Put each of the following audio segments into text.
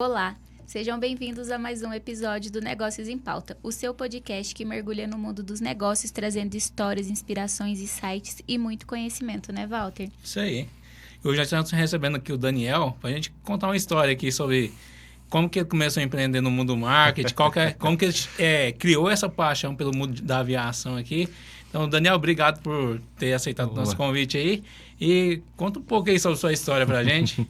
Olá, sejam bem-vindos a mais um episódio do Negócios em Pauta, o seu podcast que mergulha no mundo dos negócios, trazendo histórias, inspirações, insights e muito conhecimento, né, Walter? Isso aí. Hoje já estamos recebendo aqui o Daniel para a gente contar uma história aqui sobre como que ele começou a empreender no mundo do marketing, como que ele criou essa paixão pelo mundo da aviação aqui. Então, Daniel, obrigado por ter aceitado o nosso convite aí. E conta um pouco aí sobre a sua história para a gente.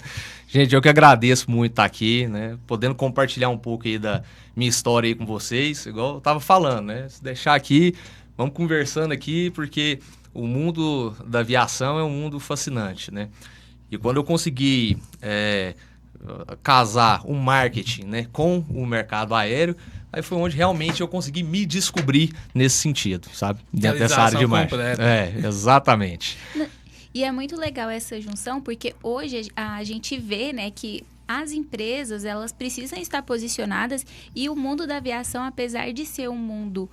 Gente, eu que agradeço muito estar aqui, né? Podendo compartilhar um pouco aí da minha história aí com vocês, igual eu tava falando, né? Se deixar aqui, vamos conversando aqui, porque o mundo da aviação é um mundo fascinante, né? E quando eu consegui casar o marketing, né, com o mercado aéreo, aí foi onde realmente eu consegui me descobrir nesse sentido, sabe? Dentro dessa área de marketing. Exatamente. E é muito legal essa junção, porque hoje a gente vê, né, que as empresas, elas precisam estar posicionadas e o mundo da aviação, apesar de ser um mundo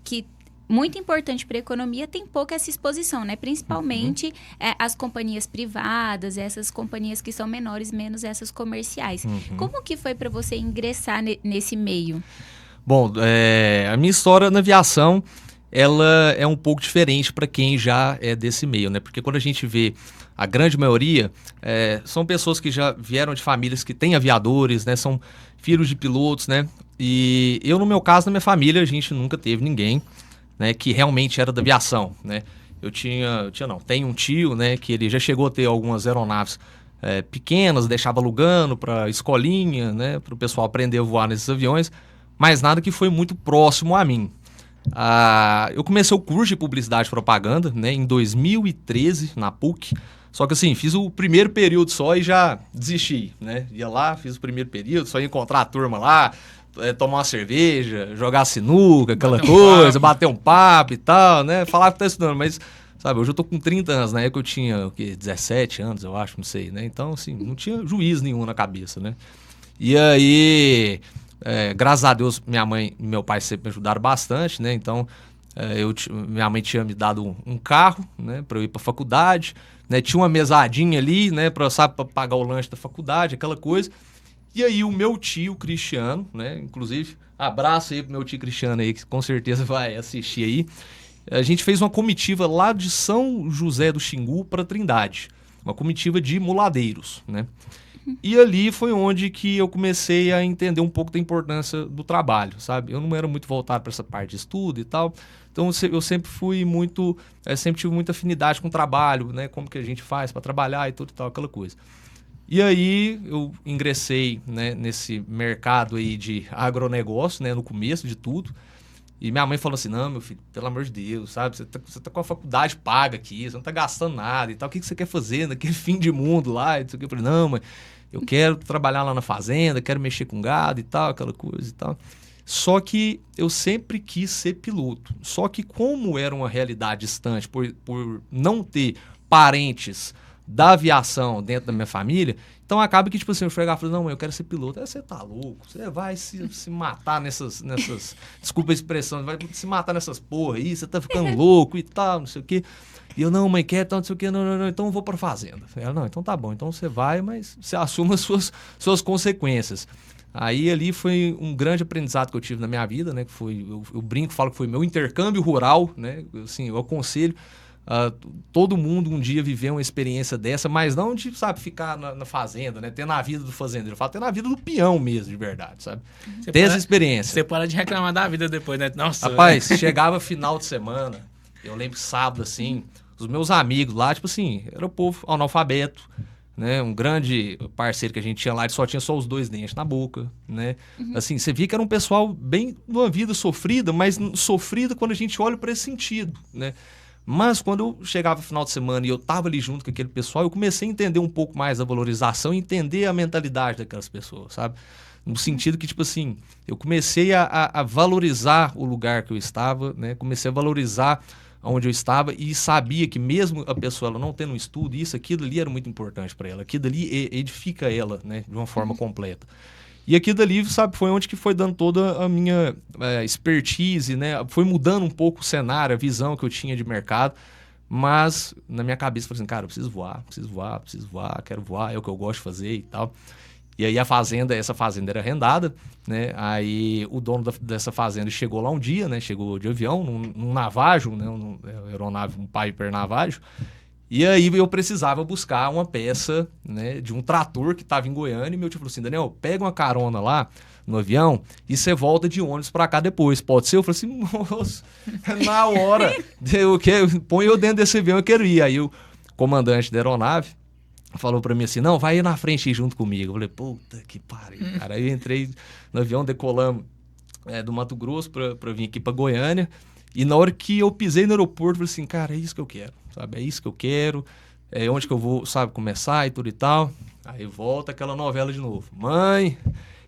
que muito importante para a economia, tem pouca essa exposição, né? Principalmente as companhias privadas, essas companhias que são menores, menos essas comerciais. Como que foi para você ingressar nesse meio? Bom, a minha história na aviação, ela é um pouco diferente para quem já é desse meio, né? Porque quando a gente vê a grande maioria, são pessoas que já vieram de famílias que têm aviadores, né? São filhos de pilotos, né? E eu, no meu caso, na minha família, a gente nunca teve ninguém, né, que realmente era da aviação, né? Tenho um tio, né, que ele já chegou a ter algumas aeronaves pequenas, deixava alugando para escolinha, né, para o pessoal aprender a voar nesses aviões, mas nada que foi muito próximo a mim. Eu comecei o curso de publicidade e propaganda, né, em 2013 na PUC, só que assim, fiz o primeiro período só e já desisti, né? Ia lá, fiz o primeiro período, só ia encontrar a turma lá, tomar uma cerveja, jogar sinuca, aquela coisa, bater um papo e tal, né? Falar que tá estudando, mas, sabe, hoje eu tô com 30 anos, na época eu tinha, 17 anos, eu acho, não sei, né? Então, assim, não tinha juízo nenhum na cabeça, né? E aí, graças a Deus, minha mãe e meu pai sempre me ajudaram bastante, né? Então, minha mãe tinha me dado um carro, né, pra eu ir pra faculdade, né? Tinha uma mesadinha ali, né, pra pagar o lanche da faculdade, aquela coisa. E aí o meu tio Cristiano, né, inclusive, abraço aí pro meu tio Cristiano aí, que com certeza vai assistir aí. A gente fez uma comitiva lá de São José do Xingu para Trindade, uma comitiva de muladeiros, né? E ali foi onde que eu comecei a entender um pouco da importância do trabalho, sabe? Eu não era muito voltado para essa parte de estudo e tal, então eu sempre fui muito, sempre tive muita afinidade com o trabalho, né? Como que a gente faz para trabalhar e tudo e tal, aquela coisa. E aí eu ingressei, né, nesse mercado aí de agronegócio, né, no começo de tudo. E minha mãe falou assim, não, meu filho, pelo amor de Deus, sabe? Você tá com a faculdade paga aqui, você não tá gastando nada e tal. O que você quer fazer naquele fim de mundo lá? E eu falei, não, mãe, eu quero trabalhar lá na fazenda, quero mexer com gado e tal, aquela coisa e tal. Só que eu sempre quis ser piloto. Só que como era uma realidade distante, por não ter parentes da aviação dentro da minha família, então acaba que, tipo assim, eu chegava e falei, não, mãe, eu quero ser piloto. Aí você tá louco, você vai se matar nessas desculpa a expressão, vai se matar nessas porra aí, você tá ficando louco e tal, não sei o quê. E eu, não, mãe, quer, tal, não sei o quê, não, então eu vou pra fazenda. Ela, não, então tá bom, então você vai, mas você assuma as suas consequências. Aí ali foi um grande aprendizado que eu tive na minha vida, né, que foi, eu brinco, falo que foi meu intercâmbio rural, né, assim, eu aconselho todo mundo um dia viver uma experiência dessa, mas não de, sabe, ficar na fazenda, né? Ter na vida do fazendeiro. Eu falo, ter na vida do peão mesmo, de verdade, sabe? Ter essa experiência. Você para de reclamar da vida depois, né? Nossa, rapaz, chegava final de semana, eu lembro sábado, assim, os meus amigos lá, tipo assim, era o povo analfabeto, né? Um grande parceiro que a gente tinha lá, ele só tinha os 2 dentes na boca, né? Assim, você via que era um pessoal bem numa vida sofrida, mas sofrida quando a gente olha para esse sentido, né? Mas quando eu chegava no final de semana e eu tava ali junto com aquele pessoal, eu comecei a entender um pouco mais a valorização e entender a mentalidade daquelas pessoas, sabe? No sentido que, tipo assim, eu comecei a valorizar o lugar que eu estava, né? Comecei a valorizar onde eu estava e sabia que mesmo a pessoa ela não tendo um estudo, aquilo ali era muito importante para ela. Aquilo ali edifica ela, né? De uma forma completa. E aqui dali, sabe, foi onde que foi dando toda a minha expertise, né? Foi mudando um pouco o cenário, a visão que eu tinha de mercado. Mas na minha cabeça, eu falei assim, cara, eu preciso voar, quero voar, é o que eu gosto de fazer e tal. E aí essa fazenda era arrendada, né? Aí o dono dessa fazenda chegou lá um dia, né? Chegou de avião, num navágio, né? Aeronave, um Piper navágio. E aí eu precisava buscar uma peça, né, de um trator que estava em Goiânia. E meu tio falou assim, Daniel, pega uma carona lá no avião e você volta de ônibus para cá depois. Pode ser? Eu falei assim, moço, na hora, põe eu dentro desse avião, eu quero ir. Aí o comandante da aeronave falou para mim assim, não, vai aí na frente aí junto comigo. Eu falei, puta que pariu, cara. Aí eu entrei no avião, decolamos do Mato Grosso para vir aqui para Goiânia. E na hora que eu pisei no aeroporto, eu falei assim, cara, é isso que eu quero, sabe? É isso que eu quero, é onde que eu vou, sabe, começar e tudo e tal. Aí volta aquela novela de novo. Mãe,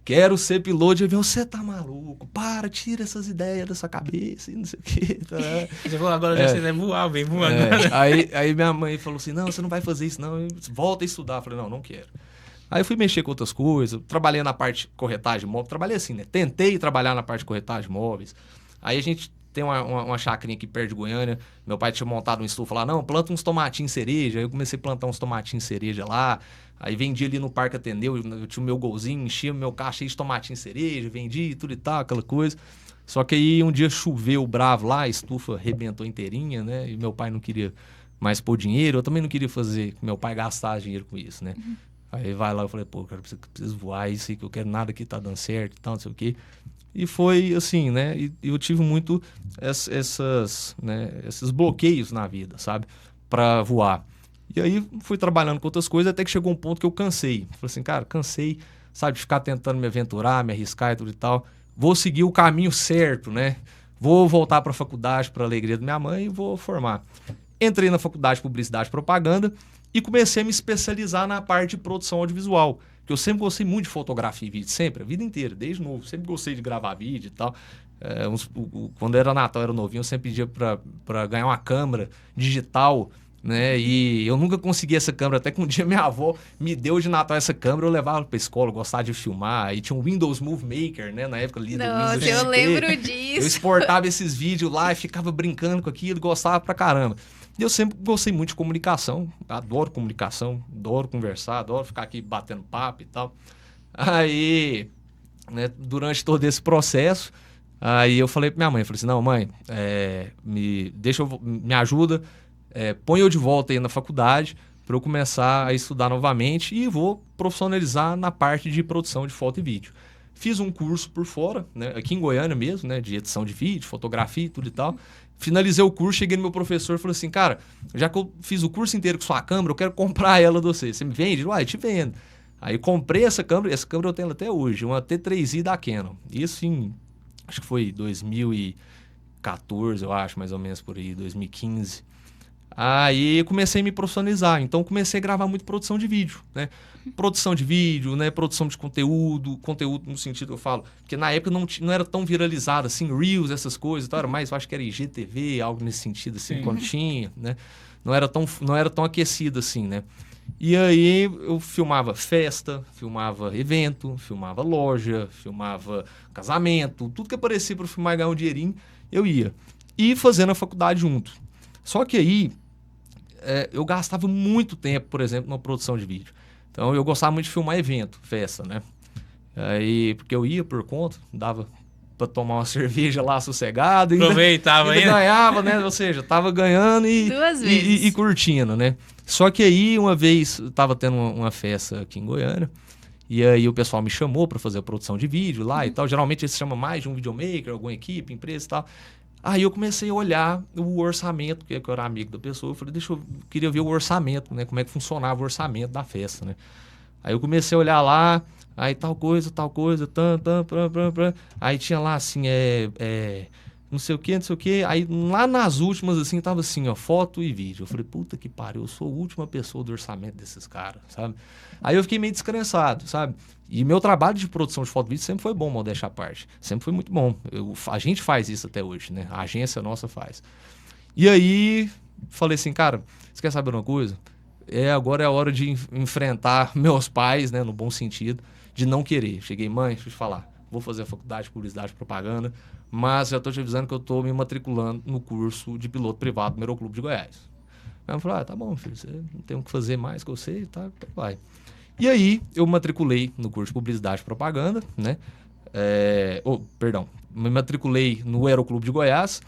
quero ser piloto de avião. Você tá maluco? Para, tira essas ideias da sua cabeça e não sei o quê. Tá? Você falou, agora já sei voar, vem voando. Aí minha mãe falou assim, não, você não vai fazer isso não, volta a estudar. Eu falei, não quero. Aí eu fui mexer com outras coisas, trabalhei na parte de corretagem de móveis, trabalhei assim, né? Tentei trabalhar na parte de corretagem de móveis. Aí a gente tem uma chacrinha aqui perto de Goiânia. Meu pai tinha montado um estufa lá. Não, planta uns tomatinhos cereja. Aí eu comecei a plantar uns tomatinhos cereja lá. Aí vendi ali no Parque Atendeu. Eu tinha o meu golzinho, enchia o meu carro cheio de tomatinho cereja. Vendi tudo e tal, aquela coisa. Só que aí um dia choveu bravo lá. A estufa arrebentou inteirinha, né? E meu pai não queria mais pôr dinheiro. Eu também não queria fazer que meu pai gastasse dinheiro com isso, né? Uhum. Aí vai lá, eu falei, pô, cara, preciso voar. Isso aí que eu quero, nada que tá dando certo e tal, não sei o quê. E foi assim, né? E eu tive muito esses bloqueios na vida, sabe? Pra voar. E aí fui trabalhando com outras coisas até que chegou um ponto que eu cansei. Falei assim, cara, cansei, sabe? De ficar tentando me aventurar, me arriscar e tudo e tal. Vou seguir o caminho certo, né? Vou voltar pra faculdade, pra alegria da minha mãe e vou formar. Entrei na faculdade de Publicidade e Propaganda e comecei a me especializar na parte de produção audiovisual. Porque eu sempre gostei muito de fotografia e vídeo, sempre, a vida inteira, desde novo. Sempre gostei de gravar vídeo e tal. Quando era Natal, era novinho, eu sempre pedia pra ganhar uma câmera digital, né? E eu nunca consegui essa câmera, até que um dia minha avó me deu de Natal essa câmera, eu levava pra escola, eu gostava de filmar. E tinha um Windows Movie Maker, né? Na época ali do Windows XP. Nossa, eu lembro disso. Eu exportava esses vídeos lá e ficava brincando com aquilo, gostava pra caramba. E eu sempre gostei muito de comunicação, adoro comunicação, adoro conversar, adoro ficar aqui batendo papo e tal. Aí, né, durante todo esse processo, aí eu falei pra minha mãe, falei assim, não, mãe, me ajuda, põe eu de volta aí na faculdade para eu começar a estudar novamente e vou profissionalizar na parte de produção de foto e vídeo. Fiz um curso por fora, né, aqui em Goiânia mesmo, né, de edição de vídeo, fotografia e tudo e tal. Finalizei o curso, cheguei no meu professor e falei assim, cara, já que eu fiz o curso inteiro com sua câmera, eu quero comprar ela de você. Você me vende? Uai, te vendo. Aí comprei essa câmera eu tenho até hoje, uma T3i da Canon. Isso em, acho que foi 2014, eu acho, mais ou menos por aí, 2015. Aí comecei a me profissionalizar, então comecei a gravar muito produção de vídeo, né? Produção de vídeo, né? Produção de conteúdo no sentido que eu falo, porque na época não era tão viralizado assim, Reels, essas coisas, então era mais, eu acho que era IGTV, algo nesse sentido assim, quando tinha, né? Não era tão aquecido assim, né? E aí eu filmava festa, filmava evento, filmava loja, filmava casamento, tudo que aparecia para filmar e ganhar um dinheirinho, eu ia. E fazendo a faculdade junto. Só que aí eu gastava muito tempo, por exemplo, na produção de vídeo. Então eu gostava muito de filmar evento, festa, né? Aí, porque eu ia por conta, dava pra tomar uma cerveja lá sossegado. Aproveitava ainda ganhava, né? Ou seja, tava ganhando e curtindo, né? Só que aí, uma vez, eu tava tendo uma festa aqui em Goiânia, e aí o pessoal me chamou pra fazer a produção de vídeo lá e tal. Geralmente eles chamam mais de um videomaker, alguma equipe, empresa e tal. Aí eu comecei a olhar o orçamento, que eu era amigo da pessoa. Eu falei, queria ver o orçamento, né? Como é que funcionava o orçamento da festa, né? Aí eu comecei a olhar lá, aí tal coisa, aí tinha lá assim, não sei o que. Aí lá nas últimas, assim, tava assim, ó, foto e vídeo. Eu falei, puta que pariu, eu sou a última pessoa do orçamento desses caras, sabe? Aí eu fiquei meio descrençado, sabe? E meu trabalho de produção de foto e vídeo sempre foi bom, modéstia à parte. Sempre foi muito bom. A gente faz isso até hoje, né? A agência nossa faz. E aí, falei assim, cara, você quer saber uma coisa? Agora é a hora de enfrentar meus pais, né? No bom sentido, de não querer. Cheguei, mãe, deixa eu te falar, vou fazer a faculdade de Publicidade e Propaganda, mas já tô te avisando que eu tô me matriculando no curso de piloto privado do Aeroclube de Goiás. Aí eu falei, tá bom, filho, você não tem o que fazer mais que eu sei, tá, vai. E aí, eu matriculei no curso de Publicidade e Propaganda, né? Me matriculei no Aeroclube de Goiás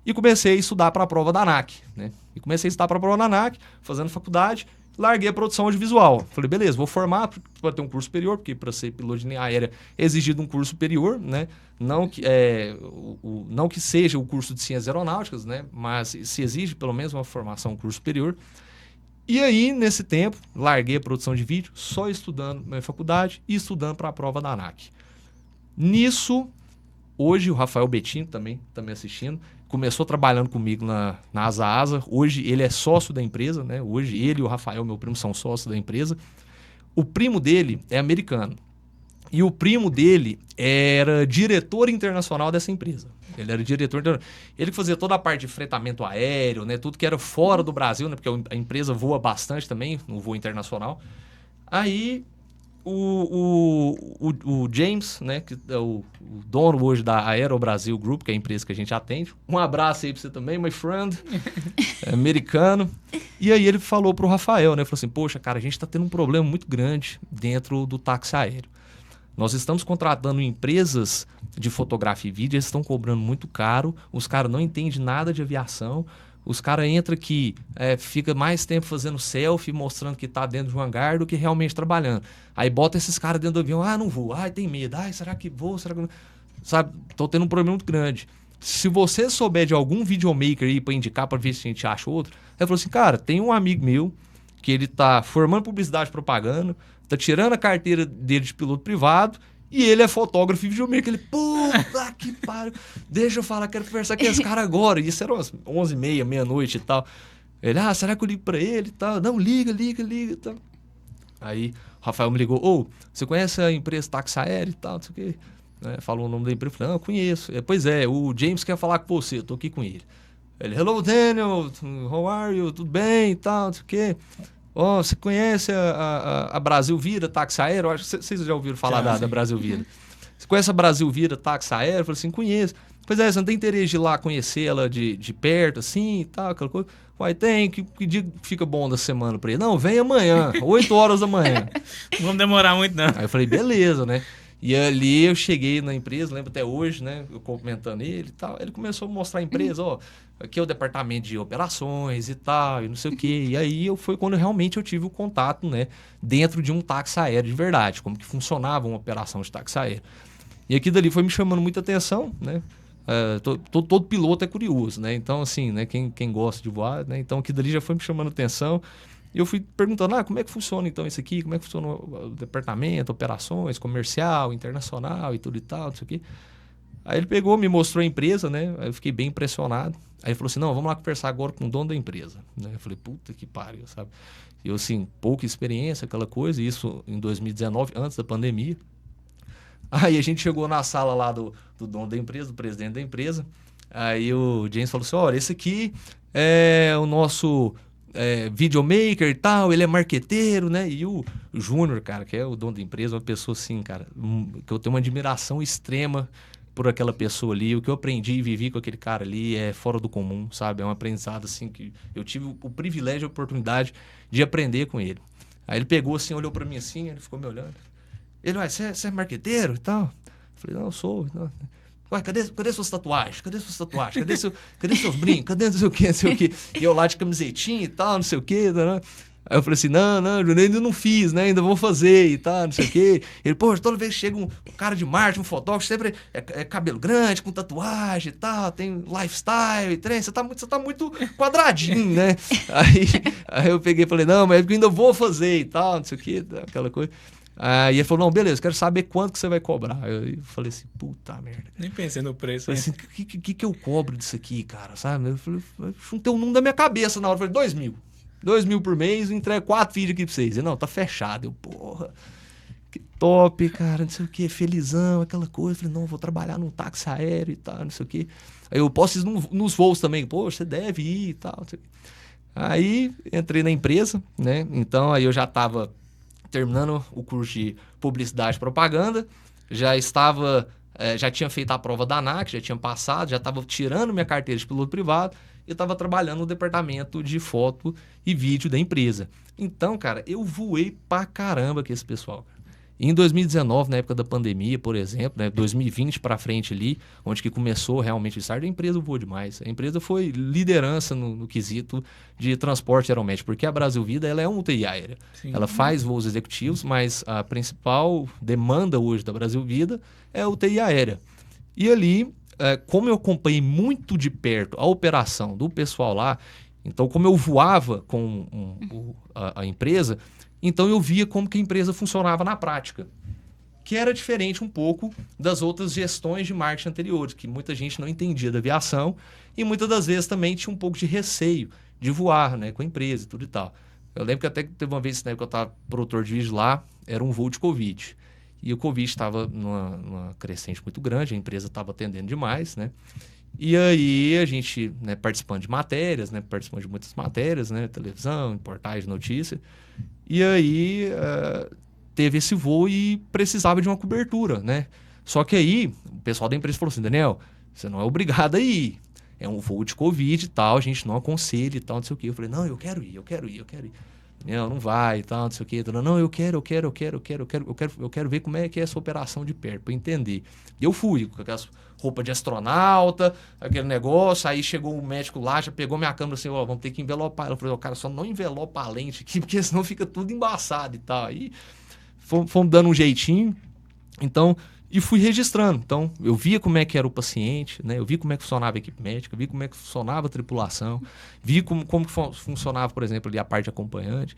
e comecei a estudar para a prova da ANAC, né? E comecei a estudar para a prova da ANAC, fazendo faculdade, larguei a produção audiovisual. Falei, beleza, vou formar para ter um curso superior, porque para ser piloto de linha aérea é exigido um curso superior, né? Não que seja o curso de ciências aeronáuticas, né? Mas se exige pelo menos uma formação, um curso superior. E aí, nesse tempo, larguei a produção de vídeo, só estudando na minha faculdade e estudando para a prova da ANAC. Nisso, hoje o Rafael Betinho também está me assistindo, começou trabalhando comigo na Asa Asa. Hoje ele é sócio da empresa, né? Hoje ele e o Rafael, meu primo, são sócios da empresa. O primo dele é americano. E o primo dele era diretor internacional dessa empresa. Ele era diretor internacional. Ele fazia toda a parte de fretamento aéreo, né? Tudo que era fora do Brasil, né? Porque a empresa voa bastante também, no voo internacional. Aí o James, né, que é o dono hoje da Aero Brasil Group, que é a empresa que a gente atende. Um abraço aí pra você também, my friend. É americano. E aí ele falou pro Rafael, né? Falou assim, poxa, cara, a gente tá tendo um problema muito grande dentro do táxi aéreo. Nós estamos contratando empresas de fotografia e vídeo, eles estão cobrando muito caro, os caras não entendem nada de aviação, os caras entram aqui, fica mais tempo fazendo selfie, mostrando que tá dentro de um hangar do que realmente trabalhando. Aí bota esses caras dentro do avião, não vou, tem medo, será que vou, será que não... Sabe, tô tendo um problema muito grande. Se você souber de algum videomaker aí pra indicar, pra ver se a gente acha outro, ele falou assim, cara, tem um amigo meu que ele tá formando publicidade e propaganda, tá tirando a carteira dele de piloto privado e ele é fotógrafo e videomaker. Ele, puta que pariu, deixa eu falar, quero conversar com esse cara agora. E isso era umas 11h30, meia-noite e tal. Ele, será que eu ligo pra ele e tal? Não, liga e tal. Aí o Rafael me ligou, você conhece a empresa táxi aéreo e tal, não sei o quê? Falou o nome da empresa, eu falei, não, eu conheço. Pois é, o James quer falar com você, eu tô aqui com ele. Ele, hello Daniel, how are you? Tudo bem e tal, não sei o quê. Você conhece a Brasil Vira Táxi Aéreo? Acho que vocês já ouviram falar da Brasil Vira. Você conhece a Brasil Vira Táxi Aéreo? Eu falei assim, conheço. Pois você não tem interesse de ir lá conhecer ela de perto, assim e tal, aquela coisa? Tem, que dia fica bom da semana pra ele? Não, vem amanhã, 8 horas da manhã. Não vamos demorar muito, não. Aí eu falei, beleza, né? E ali eu cheguei na empresa, lembro até hoje, né? Eu comentando ele e tal. Ele começou a mostrar a empresa, aqui é o departamento de operações e tal, e não sei o quê. E aí foi quando realmente eu tive o contato, né? Dentro de um táxi aéreo de verdade, como que funcionava uma operação de táxi aéreo. E aqui dali foi me chamando muita atenção, né? Todo piloto é curioso, né? Então, assim, né? Quem gosta de voar, né? Então aqui dali já foi me chamando atenção. E eu fui perguntando, como é que funciona então isso aqui? Como é que funciona o departamento, operações, comercial, internacional e tudo e tal, não sei o quê. Aí ele pegou, me mostrou a empresa, né? Aí eu fiquei bem impressionado. Aí ele falou assim, não, vamos lá conversar agora com o dono da empresa. Né? Eu falei, puta que pariu, sabe? E eu, assim, pouca experiência, aquela coisa, isso em 2019, antes da pandemia. Aí a gente chegou na sala lá do dono da empresa, do presidente da empresa. Aí o James falou assim, olha, esse aqui é o nosso... videomaker e tal, ele é marqueteiro, né? E o Júnior, cara, que é o dono da empresa, uma pessoa assim, cara, que eu tenho uma admiração extrema por aquela pessoa ali. O que eu aprendi e vivi com aquele cara ali é fora do comum, sabe? É um aprendizado, assim, que eu tive o privilégio e a oportunidade de aprender com ele. Aí ele pegou assim, olhou pra mim assim, ele ficou me olhando. Ele, você é marqueteiro e tal? Eu falei, não, eu sou. Não. Cadê suas tatuagens? Cadê seus brincos? Cadê não sei o quê? E eu lá de camisetinha e tal, não sei o quê. Né? Aí eu falei assim, não, eu ainda não fiz, né? Ainda vou fazer e tal, não sei o quê. Ele, toda vez que chega um cara de marketing, um fotógrafo, sempre é cabelo grande, com tatuagem e tal, tem lifestyle e trem, você tá muito quadradinho, né? Aí eu peguei e falei, não, mas eu ainda vou fazer e tal, não sei o quê, aquela coisa. Aí ele falou, não, beleza, quero saber quanto que você vai cobrar. Eu falei assim, puta merda. Nem pensei no preço. Falei assim, o que eu cobro disso aqui, cara, sabe? Eu falei, juntei um número da minha cabeça na hora. Eu falei, 2.000. 2.000 por mês, eu entrego 4 vídeos aqui pra vocês. Ele, não, tá fechado. Eu, porra, que top, cara, não sei o que, felizão, aquela coisa. Eu falei, não, vou trabalhar num táxi aéreo e tal, não sei o que. Aí eu posso ir nos voos também. Pô, você deve ir e tal, não sei o que. Aí entrei na empresa, né? Então aí eu já tava terminando o curso de publicidade e propaganda, já tinha feito a prova da ANAC, já tinha passado, já estava tirando minha carteira de piloto privado e estava trabalhando no departamento de foto e vídeo da empresa. Então, cara, eu voei pra caramba com esse pessoal, cara. Em 2019, na época da pandemia, por exemplo, né, 2020 para frente ali, onde que começou realmente o start, a empresa voou demais. A empresa foi liderança no quesito de transporte aeromédico, porque a Brasil Vida ela é uma UTI aérea. Sim. Ela faz voos executivos, mas a principal demanda hoje da Brasil Vida é a UTI aérea. E ali, como eu acompanhei muito de perto a operação do pessoal lá, então como eu voava com a empresa, então eu via como que a empresa funcionava na prática, que era diferente um pouco das outras gestões de marketing anteriores, que muita gente não entendia da aviação e muitas das vezes também tinha um pouco de receio de voar, né, com a empresa e tudo e tal. Eu lembro que até teve uma vez, né, que eu estava produtor de vídeo lá, era um voo de Covid. E o Covid estava numa crescente muito grande, a empresa estava atendendo demais, né? E aí a gente, né, participando de matérias, né, participando de muitas matérias, né, televisão, portais de notícia. E aí teve esse voo e precisava de uma cobertura, né? Só que aí o pessoal da empresa falou assim, Daniel, você não é obrigado a ir. É um voo de Covid e tal, a gente não aconselha e tal, não sei o quê. Eu falei, não, eu quero ir. Não vai e tal, não sei o quê. Não, eu quero ver como é que é essa operação de perto, para entender. E eu fui com aquelas roupas de astronauta, aquele negócio, aí chegou o médico lá, já pegou minha câmera assim, vamos ter que envelopar. Eu falei, cara, só não envelopa a lente aqui, porque senão fica tudo embaçado e tal. Aí fomos dando um jeitinho, então, e fui registrando. Então, eu via como é que era o paciente, né? Eu vi como é que funcionava a equipe médica, vi como é que funcionava a tripulação, vi como funcionava, por exemplo, ali a parte acompanhante.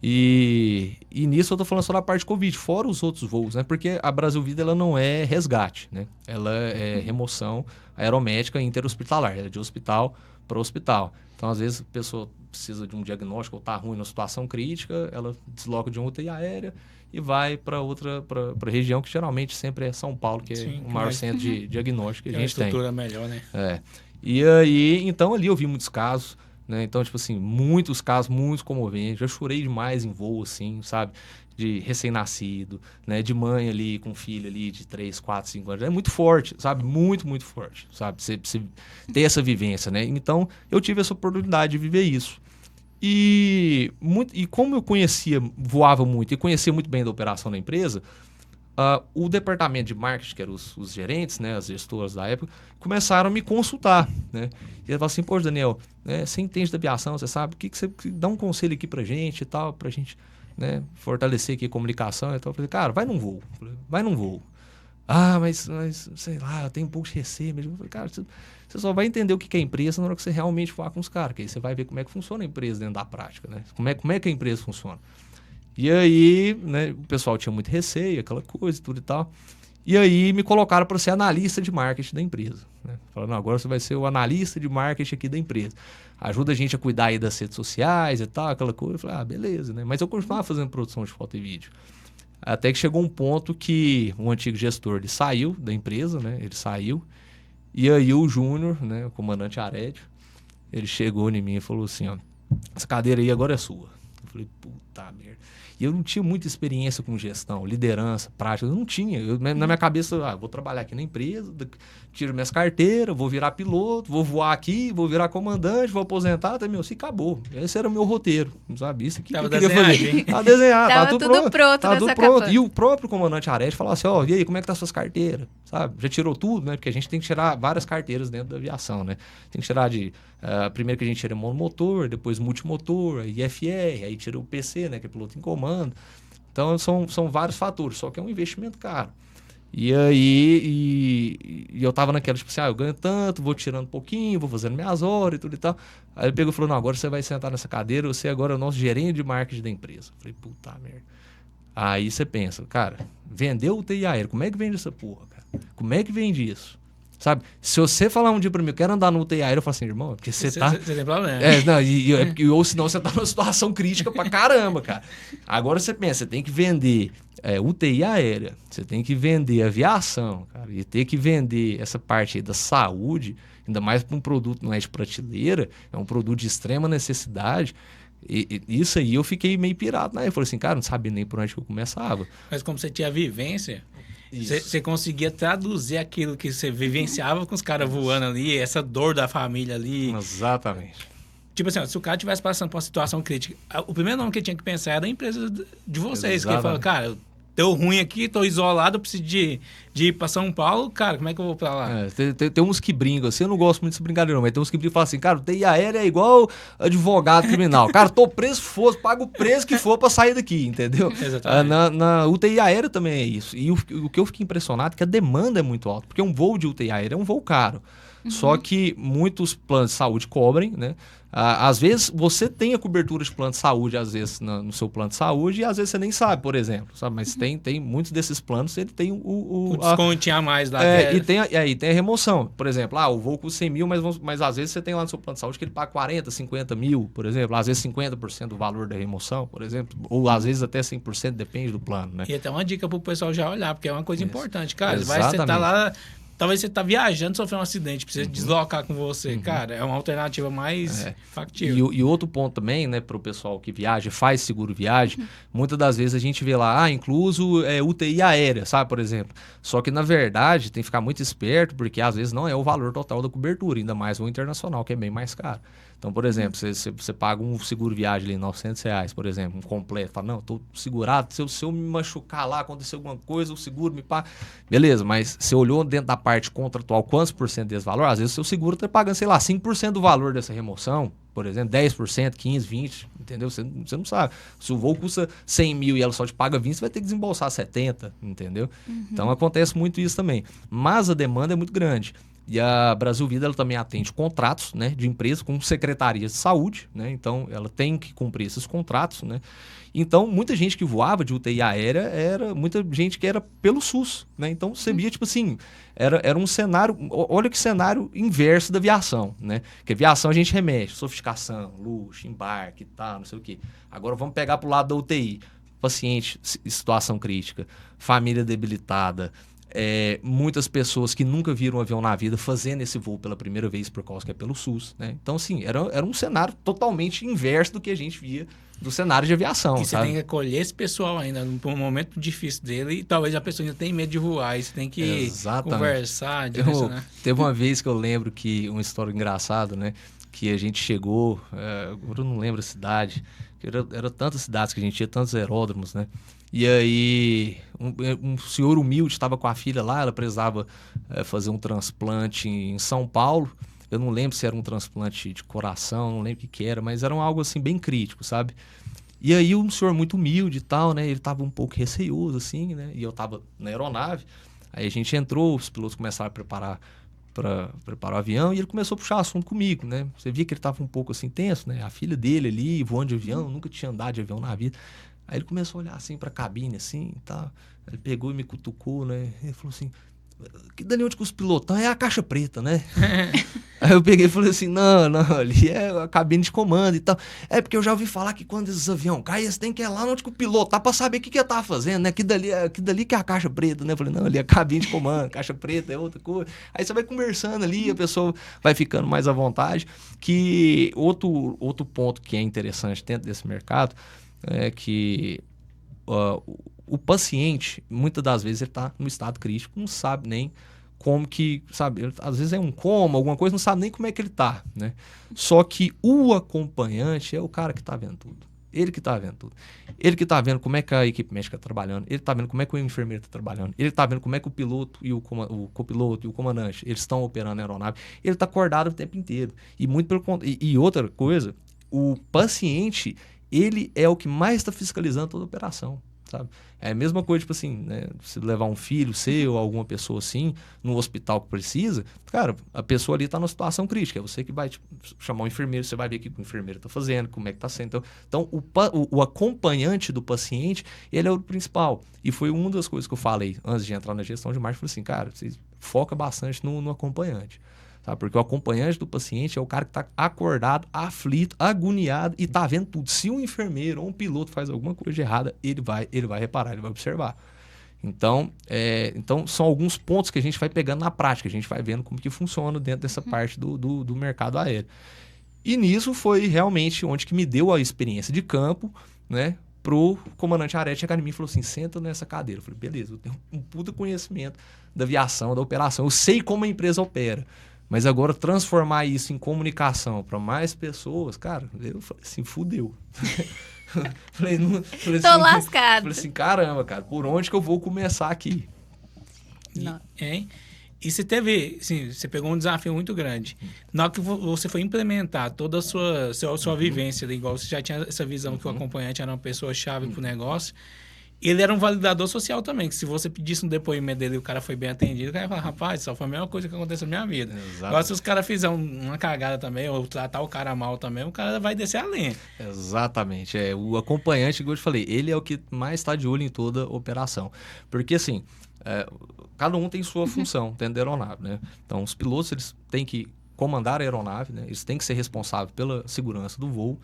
E nisso eu tô falando só da parte Covid, fora os outros voos, né? Porque a Brasil Vida ela não é resgate, né? Ela é remoção aeromédica interhospitalar, é de hospital para hospital. Então, às vezes, a pessoa precisa de um diagnóstico ou tá ruim numa situação crítica, ela desloca de uma UTI aérea e vai para outra pra região, que geralmente sempre é São Paulo, que é o maior centro de diagnóstico que a gente tem. É uma estrutura melhor, né? E aí, então ali eu vi muitos casos, né? Então, tipo assim, muitos casos, muitos comoventes. Já chorei demais em voo, assim, sabe? De recém-nascido, né? De mãe ali, com filho ali de 3, 4, 5 anos. É muito forte, sabe? Muito, muito forte, sabe? Você ter essa vivência, né? Então, eu tive essa oportunidade de viver isso. E como eu voava muito e conhecia muito bem da operação da empresa, o departamento de marketing, que eram os gerentes, né, as gestoras da época, começaram a me consultar, né? E eles falaram assim, poxa, Daniel, né, você entende da aviação, você sabe, o que você dá um conselho aqui pra gente e tal, pra gente, né, fortalecer aqui a comunicação e tal. Eu falei, cara, vai num voo. Ah, mas sei lá, eu tenho um pouco de receio mesmo. Eu falei, cara, você só vai entender o que é empresa na hora que você realmente falar com os caras, que aí você vai ver como é que funciona a empresa dentro da prática, né? Como é que a empresa funciona. E aí, né, o pessoal tinha muito receio, aquela coisa, tudo e tal. E aí me colocaram para ser analista de marketing da empresa, né? Falaram, não, agora você vai ser o analista de marketing aqui da empresa. Ajuda a gente a cuidar aí das redes sociais e tal, aquela coisa. Eu falei, beleza, né? Mas eu continuava fazendo produção de foto e vídeo. Até que chegou um ponto que um antigo gestor, ele saiu da empresa, né? Ele saiu. E aí o Júnior, né, o comandante Arédio, ele chegou em mim e falou assim, ó, essa cadeira aí agora é sua. Eu falei, puta merda. E eu não tinha muita experiência com gestão, liderança, prática, eu não tinha. Na minha cabeça, vou trabalhar aqui na empresa, tiro minhas carteiras, vou virar piloto, vou voar aqui, vou virar comandante, vou aposentar, até assim, acabou. Esse era o meu roteiro, sabe? Isso aqui que eu queria fazer. Tava desenhado, tava tudo pronto. Tava tudo pronto. E o próprio comandante Arete falava assim, e aí, como é que tá suas carteiras? Sabe? Já tirou tudo, né? Porque a gente tem que tirar várias carteiras dentro da aviação, né? Tem que tirar primeiro que a gente tira monomotor, depois multimotor, aí IFR, aí tira o PC, né? Que é piloto em comando. Então, são vários fatores, só que é um investimento caro. E aí, eu tava naquela, tipo assim, eu ganho tanto, vou tirando um pouquinho, vou fazendo minhas horas e tudo e tal. Aí ele pegou e falou, não, agora você vai sentar nessa cadeira, você agora é o nosso gerente de marketing da empresa. Eu falei, puta merda. Aí você pensa, cara, vendeu o UTI aéreo, como é que vende essa porra, cara? Como é que vende isso? Sabe? Se você falar um dia pra mim, eu quero andar no UTI aéreo, eu falo assim, irmão, é porque você tá... Você tem problema. Ou senão você tá numa situação crítica pra caramba, cara. Agora você pensa, você tem que vender UTI aérea, você tem que vender aviação, cara, e ter que vender essa parte aí da saúde, ainda mais pra um produto não é de prateleira, é um produto de extrema necessidade. E isso aí eu fiquei meio pirado, né? Eu falei assim, cara, não sabia nem por onde que eu começava. Mas como você tinha vivência, Isso. Você conseguia traduzir aquilo que você vivenciava com os caras voando ali, essa dor da família ali. Exatamente. Tipo assim, ó, se o cara estivesse passando por uma situação crítica, o primeiro nome que ele tinha que pensar era a empresa de vocês. Que ele falou, cara, deu ruim aqui, tô isolado, preciso de ir pra São Paulo, cara, como é que eu vou pra lá? Tem uns que brincam assim, eu não gosto muito dessa brincadeira não, mas tem uns que brincam e falam assim, cara, o TI aérea é igual advogado criminal. Cara, tô preso, pago o preço que for pra sair daqui, entendeu? Exatamente. Na UTI aérea também é isso. E o que eu fiquei impressionado é que a demanda é muito alta, porque um voo de UTI aérea é um voo caro. Só que muitos planos de saúde cobrem, né? Às vezes você tem a cobertura de plano de saúde, às vezes no seu plano de saúde, e às vezes você nem sabe, por exemplo, sabe? Mas tem muitos desses planos, ele tem o desconto a mais lá. E tem a remoção. Por exemplo, o voo custa 100 mil, mas às vezes você tem lá no seu plano de saúde que ele paga 40, 50 mil, por exemplo. Às vezes 50% do valor da remoção, por exemplo. Ou às vezes até 100%, depende do plano, né? E até uma dica pro pessoal já olhar, porque é uma coisa importante, cara. Exatamente. Você tá lá... Talvez você tá viajando, sofreu um acidente, precisa deslocar com você. Cara, é uma alternativa mais factível. E outro ponto também, né, para o pessoal que viaja, faz seguro viagem, muitas das vezes a gente vê lá, incluso UTI aérea, sabe, por exemplo. Só que, na verdade, tem que ficar muito esperto, porque às vezes não é o valor total da cobertura, ainda mais o internacional, que é bem mais caro. Então, por exemplo, você paga um seguro viagem ali, R$900, por exemplo, um completo. Fala, não, estou segurado, se eu me machucar lá, acontecer alguma coisa, o seguro me paga. Beleza, mas você olhou dentro da parte contratual quantos por cento desse valor? Às vezes o seu seguro está pagando, sei lá, 5% do valor dessa remoção, por exemplo, 10%, 15%, 20%, entendeu? Você não sabe. Se o voo custa 100 mil e ela só te paga 20, você vai ter que desembolsar 70, entendeu? Então, acontece muito isso também. Mas a demanda é muito grande. E a Brasil Vida ela também atende contratos, né, de empresas com secretarias de saúde, né? Então ela tem que cumprir esses contratos, né? Então muita gente que voava de UTI aérea era muita gente que era pelo SUS, né? Então você via tipo assim, era um cenário, olha que cenário inverso da aviação, né? Que aviação a gente remete, sofisticação, luxo, embarque e tal, não sei o quê. Agora vamos pegar pro lado da UTI, paciente em situação crítica, família debilitada, muitas pessoas que nunca viram um avião na vida fazendo esse voo pela primeira vez por causa que é pelo SUS, né? Então, assim, era um cenário totalmente inverso do que a gente via do cenário de aviação, e sabe? Você tem que acolher esse pessoal ainda num momento difícil dele e talvez a pessoa ainda tenha medo de voar e você tem que conversar, direcionar. Teve uma vez que eu lembro que, uma história engraçada, né? Que a gente chegou, agora eu não lembro a cidade, que era tantas cidades que a gente tinha, tantos aeródromos, né? E aí, um senhor humilde estava com a filha lá, ela precisava fazer um transplante em São Paulo. Eu não lembro se era um transplante de coração, não lembro o que era, mas era algo assim bem crítico, sabe? E aí um senhor muito humilde e tal, né? Ele estava um pouco receoso, assim, né? E eu estava na aeronave. Aí a gente entrou, os pilotos começaram a preparar o avião e ele começou a puxar assunto comigo, né? Você via que ele estava um pouco assim tenso, né? A filha dele ali, voando de avião, nunca tinha andado de avião na vida. Aí ele começou a olhar assim pra cabine, assim, e tal. Ele pegou e me cutucou, né? Ele falou assim, que dali onde que os pilotão é a caixa preta, né? Aí eu peguei e falei assim, não, ali é a cabine de comando e tal. É porque eu já ouvi falar que quando esses aviões caem, você tem que ir lá onde que o piloto tá pra saber o que ele tá fazendo, né? Que dali que é a caixa preta, né? Eu falei, não, ali é a cabine de comando, caixa preta é outra coisa. Aí você vai conversando ali, a pessoa vai ficando mais à vontade. Que outro ponto que é interessante dentro desse mercado é que o paciente, muitas das vezes, ele está no estado crítico, não sabe nem como que, sabe, às vezes é um coma, alguma coisa, não sabe nem como é que ele está, né? Só que o acompanhante é o cara que está vendo tudo. Ele que está vendo tudo. Ele que está vendo como é que a equipe médica está trabalhando, ele está vendo como é que o enfermeiro está trabalhando, ele está vendo como é que o piloto e o copiloto e o comandante, eles estão operando a aeronave, ele está acordado o tempo inteiro. E muito pelo contrário. E outra coisa, o paciente, ele é o que mais está fiscalizando toda a operação, sabe? É a mesma coisa, tipo assim, né? Se levar um filho seu ou alguma pessoa assim, no hospital que precisa, cara, a pessoa ali está numa situação crítica. É você que vai chamar um enfermeiro, você vai ver o que o enfermeiro está fazendo, como é que está sendo. Então o acompanhante do paciente, ele é o principal. E foi uma das coisas que eu falei antes de entrar na gestão de marketing. Eu falei assim, cara, você foca bastante no acompanhante. Sabe? Porque o acompanhante do paciente é o cara que está acordado, aflito, agoniado e está vendo tudo. Se um enfermeiro ou um piloto faz alguma coisa errada, ele vai reparar, ele vai observar. Então são alguns pontos que a gente vai pegando na prática, a gente vai vendo como que funciona dentro dessa parte do mercado aéreo. E nisso foi realmente onde que me deu a experiência de campo, né? pro comandante Arete chegar em mim e falou assim, senta nessa cadeira. Eu falei, beleza, eu tenho um puta conhecimento da aviação, da operação, eu sei como a empresa opera. Mas agora transformar isso em comunicação para mais pessoas, cara, eu falei assim, fudeu. falei Tô assim, lascado. Falei assim, caramba, cara, por onde que eu vou começar aqui? E você teve, assim, você pegou um desafio muito grande. Na hora que você foi implementar toda a sua vivência, igual você já tinha essa visão que o acompanhante era uma pessoa-chave para o negócio, ele era um validador social também, que se você pedisse um depoimento dele e o cara foi bem atendido, o cara ia falar, rapaz, só foi a mesma coisa que aconteceu na minha vida. Exatamente. Agora, se os caras fizerem uma cagada também, ou tratar o cara mal também, o cara vai descer a lenha. Exatamente. O acompanhante, como eu te falei, ele é o que mais está de olho em toda a operação. Porque, assim, cada um tem sua função dentro da aeronave, né? Então, os pilotos, eles têm que comandar a aeronave, né? Eles têm que ser responsáveis pela segurança do voo.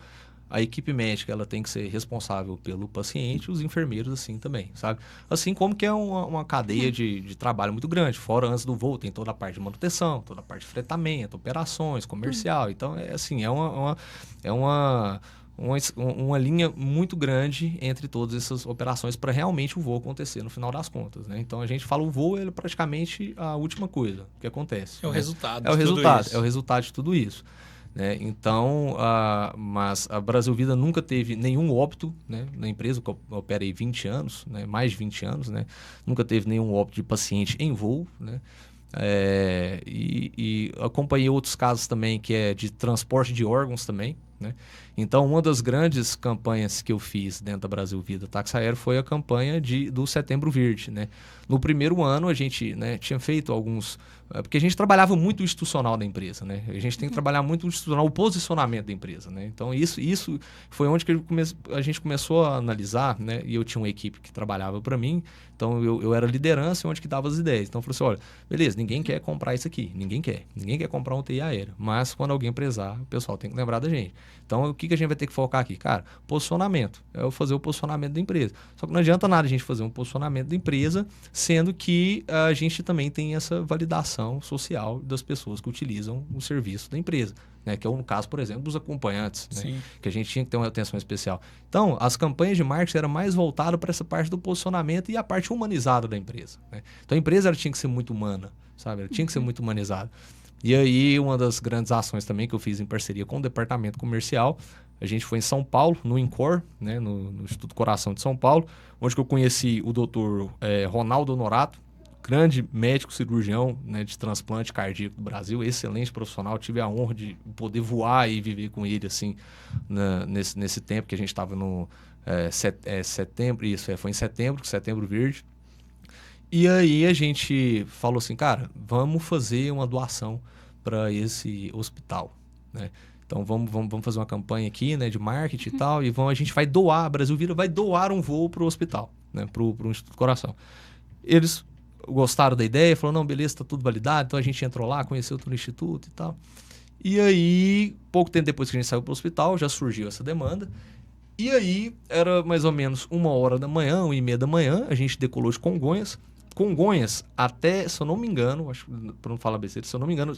A equipe médica, ela tem que ser responsável pelo paciente, os enfermeiros assim também, sabe? Assim como que é uma cadeia de trabalho muito grande. Fora, antes do voo, tem toda a parte de manutenção, toda a parte de fretamento, operações, comercial. Então, é uma linha muito grande entre todas essas operações para realmente o voo acontecer no final das contas, né? Então, a gente fala o voo é praticamente a última coisa que acontece. É o resultado. É o resultado de tudo isso. Né? Então, mas a Brasil Vida nunca teve nenhum óbito, né? Na empresa que eu operei 20 anos, né? Mais de 20 anos, né? Nunca teve nenhum óbito de paciente em voo, né? E acompanhei outros casos também que é de transporte de órgãos também, né? Então, uma das grandes campanhas que eu fiz dentro da Brasil Vida Táxi Aéreo foi a campanha do Setembro Verde, né? No primeiro ano, a gente, né, tinha feito alguns... Porque a gente trabalhava muito o institucional da empresa, né? A gente tem que trabalhar muito o institucional, o posicionamento da empresa, né? Então, isso foi onde que a gente começou a analisar, né? E eu tinha uma equipe que trabalhava para mim, então eu era liderança onde que dava as ideias. Então, eu falei assim, olha, beleza, ninguém quer comprar isso aqui, ninguém quer comprar um TI aéreo, mas quando alguém prezar, o pessoal tem que lembrar da gente. Então, o que a gente vai ter que focar aqui? Cara, posicionamento. É eu fazer o posicionamento da empresa. Só que não adianta nada a gente fazer um posicionamento da empresa, sendo que a gente também tem essa validação social das pessoas que utilizam o serviço da empresa, né? Que é o caso, por exemplo, dos acompanhantes, né? Que a gente tinha que ter uma atenção especial. Então, as campanhas de marketing eram mais voltadas para essa parte do posicionamento e a parte humanizada da empresa, né? Então, a empresa ela tinha que ser muito humana, sabe? Ela tinha que ser muito humanizada. E aí, uma das grandes ações também que eu fiz em parceria com o departamento comercial, a gente foi em São Paulo, no INCOR, né, no Instituto Coração de São Paulo, onde que eu conheci o doutor Ronaldo Honorato, grande médico cirurgião, né, de transplante cardíaco do Brasil, excelente profissional. Tive a honra de poder voar e viver com ele assim, nesse tempo que a gente estava no setembro, foi em setembro, Setembro Verde. E aí a gente falou assim, cara, vamos fazer uma doação para esse hospital, né? Então vamos fazer uma campanha aqui, né, de marketing e tal, e a gente vai doar, a Brasil Vida vai doar um voo para o hospital, né, para o Instituto Coração. Eles gostaram da ideia, falaram, não, beleza, tá tudo validado, então a gente entrou lá, conheceu todo o instituto e tal. E aí, pouco tempo depois que a gente saiu para o hospital, já surgiu essa demanda. E aí, era mais ou menos 1h da manhã, 1h30 da manhã, a gente decolou de Congonhas. Congonhas, até, se eu não me engano, acho, para não falar besteira, se eu não me engano,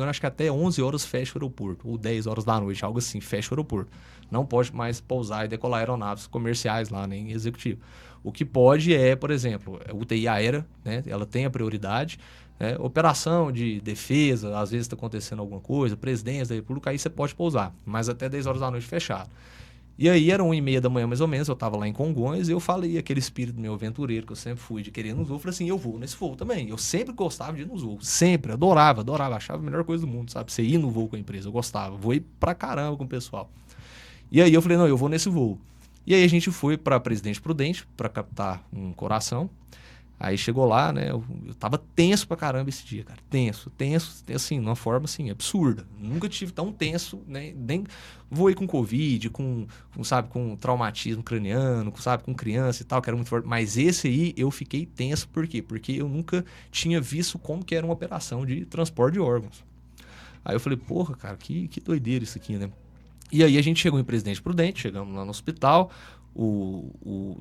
acho que até 11 horas fecha o aeroporto, ou 10 horas da noite, algo assim, fecha o aeroporto. Não pode mais pousar e decolar aeronaves comerciais lá, nem executivo. O que pode é, por exemplo, a UTI aérea, né? Ela tem a prioridade, né? Operação de defesa, às vezes está acontecendo alguma coisa, presidência da República, aí você pode pousar, mas até 10 horas da noite fechado. E aí era 1h30 da manhã mais ou menos, eu estava lá em Congonhas e eu falei, aquele espírito meu aventureiro que eu sempre fui de querer ir nos voos, eu falei assim, eu vou nesse voo também. Eu sempre gostava de ir nos voos, sempre, adorava, achava a melhor coisa do mundo, sabe? Você ir no voo com a empresa, eu gostava, vou ir pra caramba com o pessoal. E aí eu falei, não, eu vou nesse voo. E aí a gente foi para Presidente Prudente para captar um coração. Aí chegou lá, né? Eu tava tenso pra caramba esse dia, cara. Tenso, assim, de uma forma assim, absurda. Nunca tive tão tenso, né? Nem voei com Covid, com traumatismo craniano, com criança e tal, que era muito forte. Mas esse aí eu fiquei tenso, por quê? Porque eu nunca tinha visto como que era uma operação de transporte de órgãos. Aí eu falei, porra, cara, que doideira isso aqui, né? E aí a gente chegou em Presidente Prudente, chegamos lá no hospital, o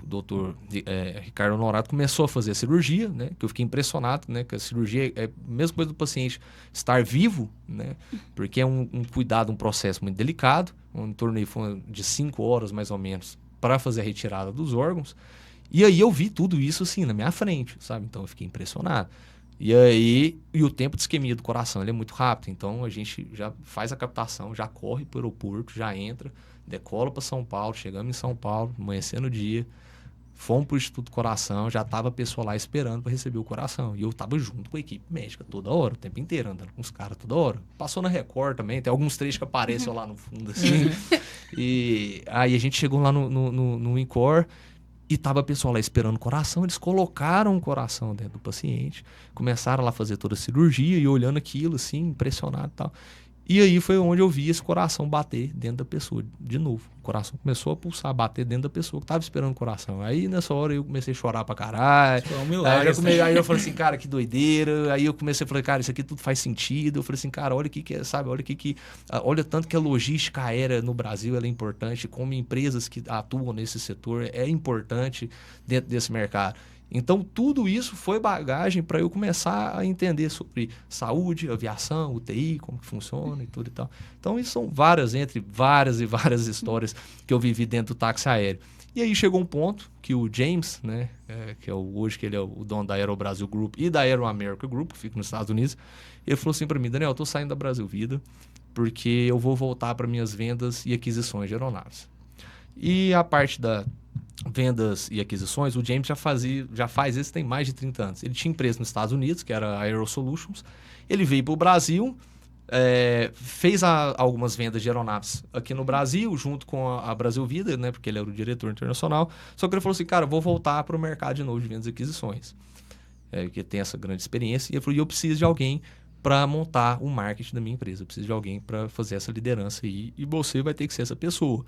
doutor Ricardo Honorato começou a fazer a cirurgia, né? Que eu fiquei impressionado, né? Que a cirurgia é a mesma coisa do paciente estar vivo, né? Porque é um cuidado, um processo muito delicado, em torno de 5 horas mais ou menos para fazer a retirada dos órgãos. E aí eu vi tudo isso assim na minha frente, sabe? Então eu fiquei impressionado. E o tempo de isquemia do coração ele é muito rápido. Então a gente já faz a captação, já corre para o aeroporto, já entra, decola para São Paulo, chegamos em São Paulo, amanhecendo o dia, fomos para o Instituto do Coração, já estava a pessoa lá esperando para receber o coração. E eu estava junto com a equipe médica toda hora, o tempo inteiro, andando com os caras toda hora. Passou na Record também, tem alguns trechos que aparecem lá no fundo assim. E aí a gente chegou lá no INCOR. E tava a pessoa lá esperando o coração, eles colocaram o coração dentro do paciente, começaram lá a fazer toda a cirurgia e olhando aquilo assim, impressionado e tal. E aí foi onde eu vi esse coração bater dentro da pessoa, de novo. O coração começou a pulsar, bater dentro da pessoa que tava esperando o coração. Aí nessa hora eu comecei a chorar pra caralho. Foi um milagre. Aí eu falei assim, cara, que doideira. Aí eu comecei a falar, cara, isso aqui tudo faz sentido. Eu falei assim, cara, olha o que é, sabe? Olha tanto que a logística aérea no Brasil ela é importante, como empresas que atuam nesse setor é importante dentro desse mercado. Então, tudo isso foi bagagem para eu começar a entender sobre saúde, aviação, UTI, como que funciona e tudo e tal. Então, isso são entre várias e várias histórias que eu vivi dentro do táxi aéreo. E aí chegou um ponto que o James, né, que é hoje que ele é o dono da Aero Brasil Group e da Aero America Group, que fica nos Estados Unidos, ele falou assim para mim, Daniel, eu tô saindo da Brasil Vida porque eu vou voltar para minhas vendas e aquisições de aeronaves. E a parte da vendas e aquisições, o James já faz isso tem mais de 30 anos. Ele tinha empresa nos Estados Unidos, que era a Aero Solutions. Ele veio para o Brasil, fez algumas vendas de aeronaves aqui no Brasil, junto com a Brasil Vida, né, porque ele era o diretor internacional. Só que ele falou assim, cara, vou voltar para o mercado de novo de vendas e aquisições, que tem essa grande experiência. E ele falou, eu preciso de alguém para montar o marketing da minha empresa. Eu preciso de alguém para fazer essa liderança aí, e você vai ter que ser essa pessoa.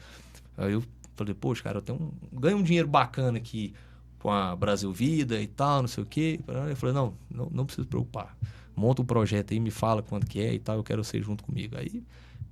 Aí eu falei, poxa, cara, eu ganho um dinheiro bacana aqui com a Brasil Vida e tal, não sei o quê. Eu falei, não precisa se preocupar. Monta um projeto aí, me fala quanto que é e tal, eu quero você junto comigo. Aí,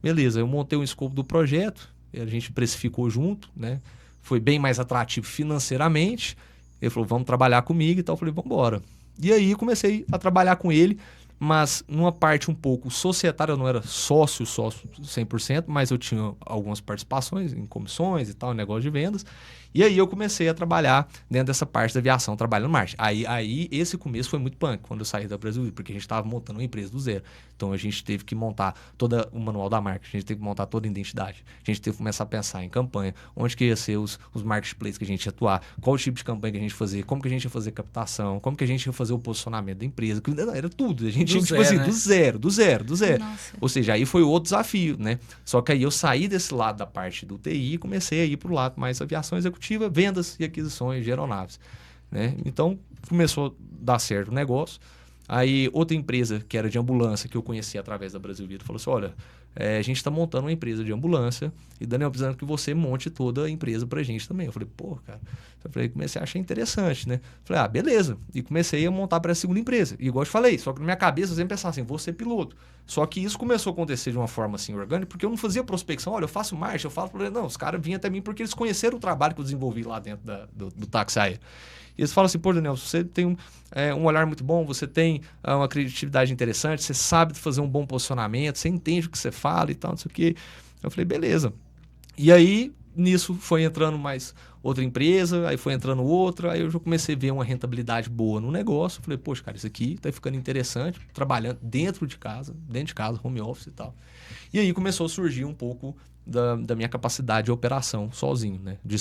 beleza, eu montei um escopo do projeto, a gente precificou junto, né? Foi bem mais atrativo financeiramente. Ele falou, vamos trabalhar comigo e tal. Eu falei, vamos embora. E aí comecei a trabalhar com ele, mas numa parte um pouco societária, eu não era sócio 100%, mas eu tinha algumas participações em comissões e tal, em negócio de vendas. E aí eu comecei a trabalhar dentro dessa parte da aviação, trabalhando no marketing. Aí esse começo foi muito punk, quando eu saí da Brasil, porque a gente estava montando uma empresa do zero. Então a gente teve que montar todo o manual da marca, a gente teve que montar toda a identidade, a gente teve que começar a pensar em campanha, onde que ia ser os marketplaces que a gente ia atuar, qual o tipo de campanha que a gente ia fazer, como que a gente ia fazer captação, como que a gente ia fazer o posicionamento da empresa, era tudo. A gente tinha, tipo assim, do zero. Nossa. Ou seja, aí foi outro desafio, né? Só que aí eu saí desse lado da parte do TI e comecei a ir para o lado mais aviação executiva, vendas e aquisições de aeronaves, né? Então, começou a dar certo o negócio. Aí, outra empresa que era de ambulância, que eu conheci através da Brasil Vida, falou assim, olha, a gente está montando uma empresa de ambulância e, Daniel, precisando que você monte toda a empresa pra gente também. Eu falei, pô, cara. Comecei a achar interessante, né? Falei, beleza. E comecei a montar para a segunda empresa. E igual eu te falei, só que na minha cabeça eu sempre pensava assim, vou ser piloto. Só que isso começou a acontecer de uma forma assim orgânica, porque eu não fazia prospecção. Olha, eu faço marcha, eu falo para eles, não, os caras vinham até mim porque eles conheceram o trabalho que eu desenvolvi lá dentro do táxi aéreo. E eles falam assim, pô, Daniel, você tem um olhar muito bom, você tem uma criatividade interessante, você sabe fazer um bom posicionamento, você entende o que você fala e tal, não sei o quê. Eu falei, beleza. E aí, nisso, foi entrando mais outra empresa, aí foi entrando outra, aí eu já comecei a ver uma rentabilidade boa no negócio. Eu falei, poxa, cara, isso aqui tá ficando interessante, trabalhando dentro de casa, home office e tal. E aí começou a surgir um pouco da minha capacidade de operação sozinho, né? De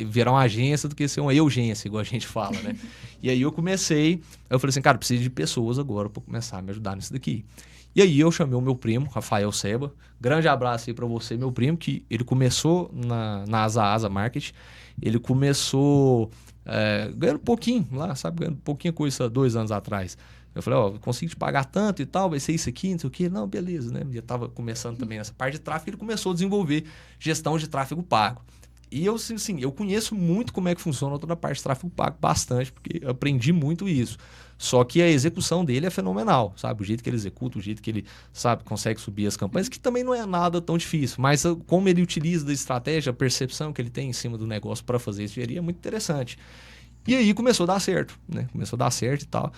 virar uma agência do que ser uma urgência, igual a gente fala, né? E aí eu falei assim, cara, preciso de pessoas agora para começar a me ajudar nisso daqui. E aí eu chamei o meu primo, Rafael Seba, grande abraço aí para você, meu primo, que ele começou na Asa Market, ele começou ganhando pouquinho lá, sabe? Ganhando pouquinha coisa 2 anos atrás. Eu falei, eu consigo te pagar tanto e tal, vai ser isso aqui, não sei o quê. Não, beleza, né? Eu estava começando também nessa parte de tráfego, ele começou a desenvolver gestão de tráfego pago. E eu, assim, eu conheço muito como é que funciona toda a parte de tráfego pago, bastante, porque eu aprendi muito isso. Só que a execução dele é fenomenal, sabe? O jeito que ele executa, o jeito que ele, sabe, consegue subir as campanhas, que também não é nada tão difícil. Mas como ele utiliza da estratégia, a percepção que ele tem em cima do negócio para fazer isso é muito interessante. E aí começou a dar certo, né? Começou a dar certo e tal.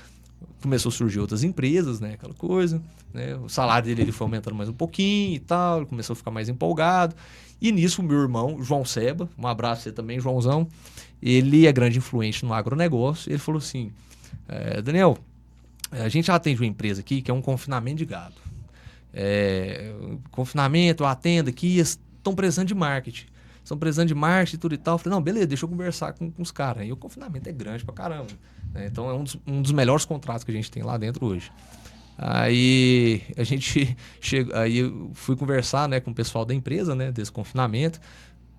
começou a surgir outras empresas, né? Aquela coisa, né? O salário dele ele foi aumentando mais um pouquinho e tal, ele começou a ficar mais empolgado. E nisso o meu irmão, João Seba, um abraço a você também, Joãozão, ele é grande influente no agronegócio, ele falou assim, Daniel, a gente atende uma empresa aqui que é um confinamento de gado. Confinamento, eu atendo aqui, estão precisando de marketing. Estão precisando de marketing e tudo e tal. Eu falei, não, beleza, deixa eu conversar com os caras. E o confinamento é grande pra caramba, né? Então é um dos melhores contratos que a gente tem lá dentro hoje. Aí a gente aí eu fui conversar, né, com o pessoal da empresa, né, desse confinamento.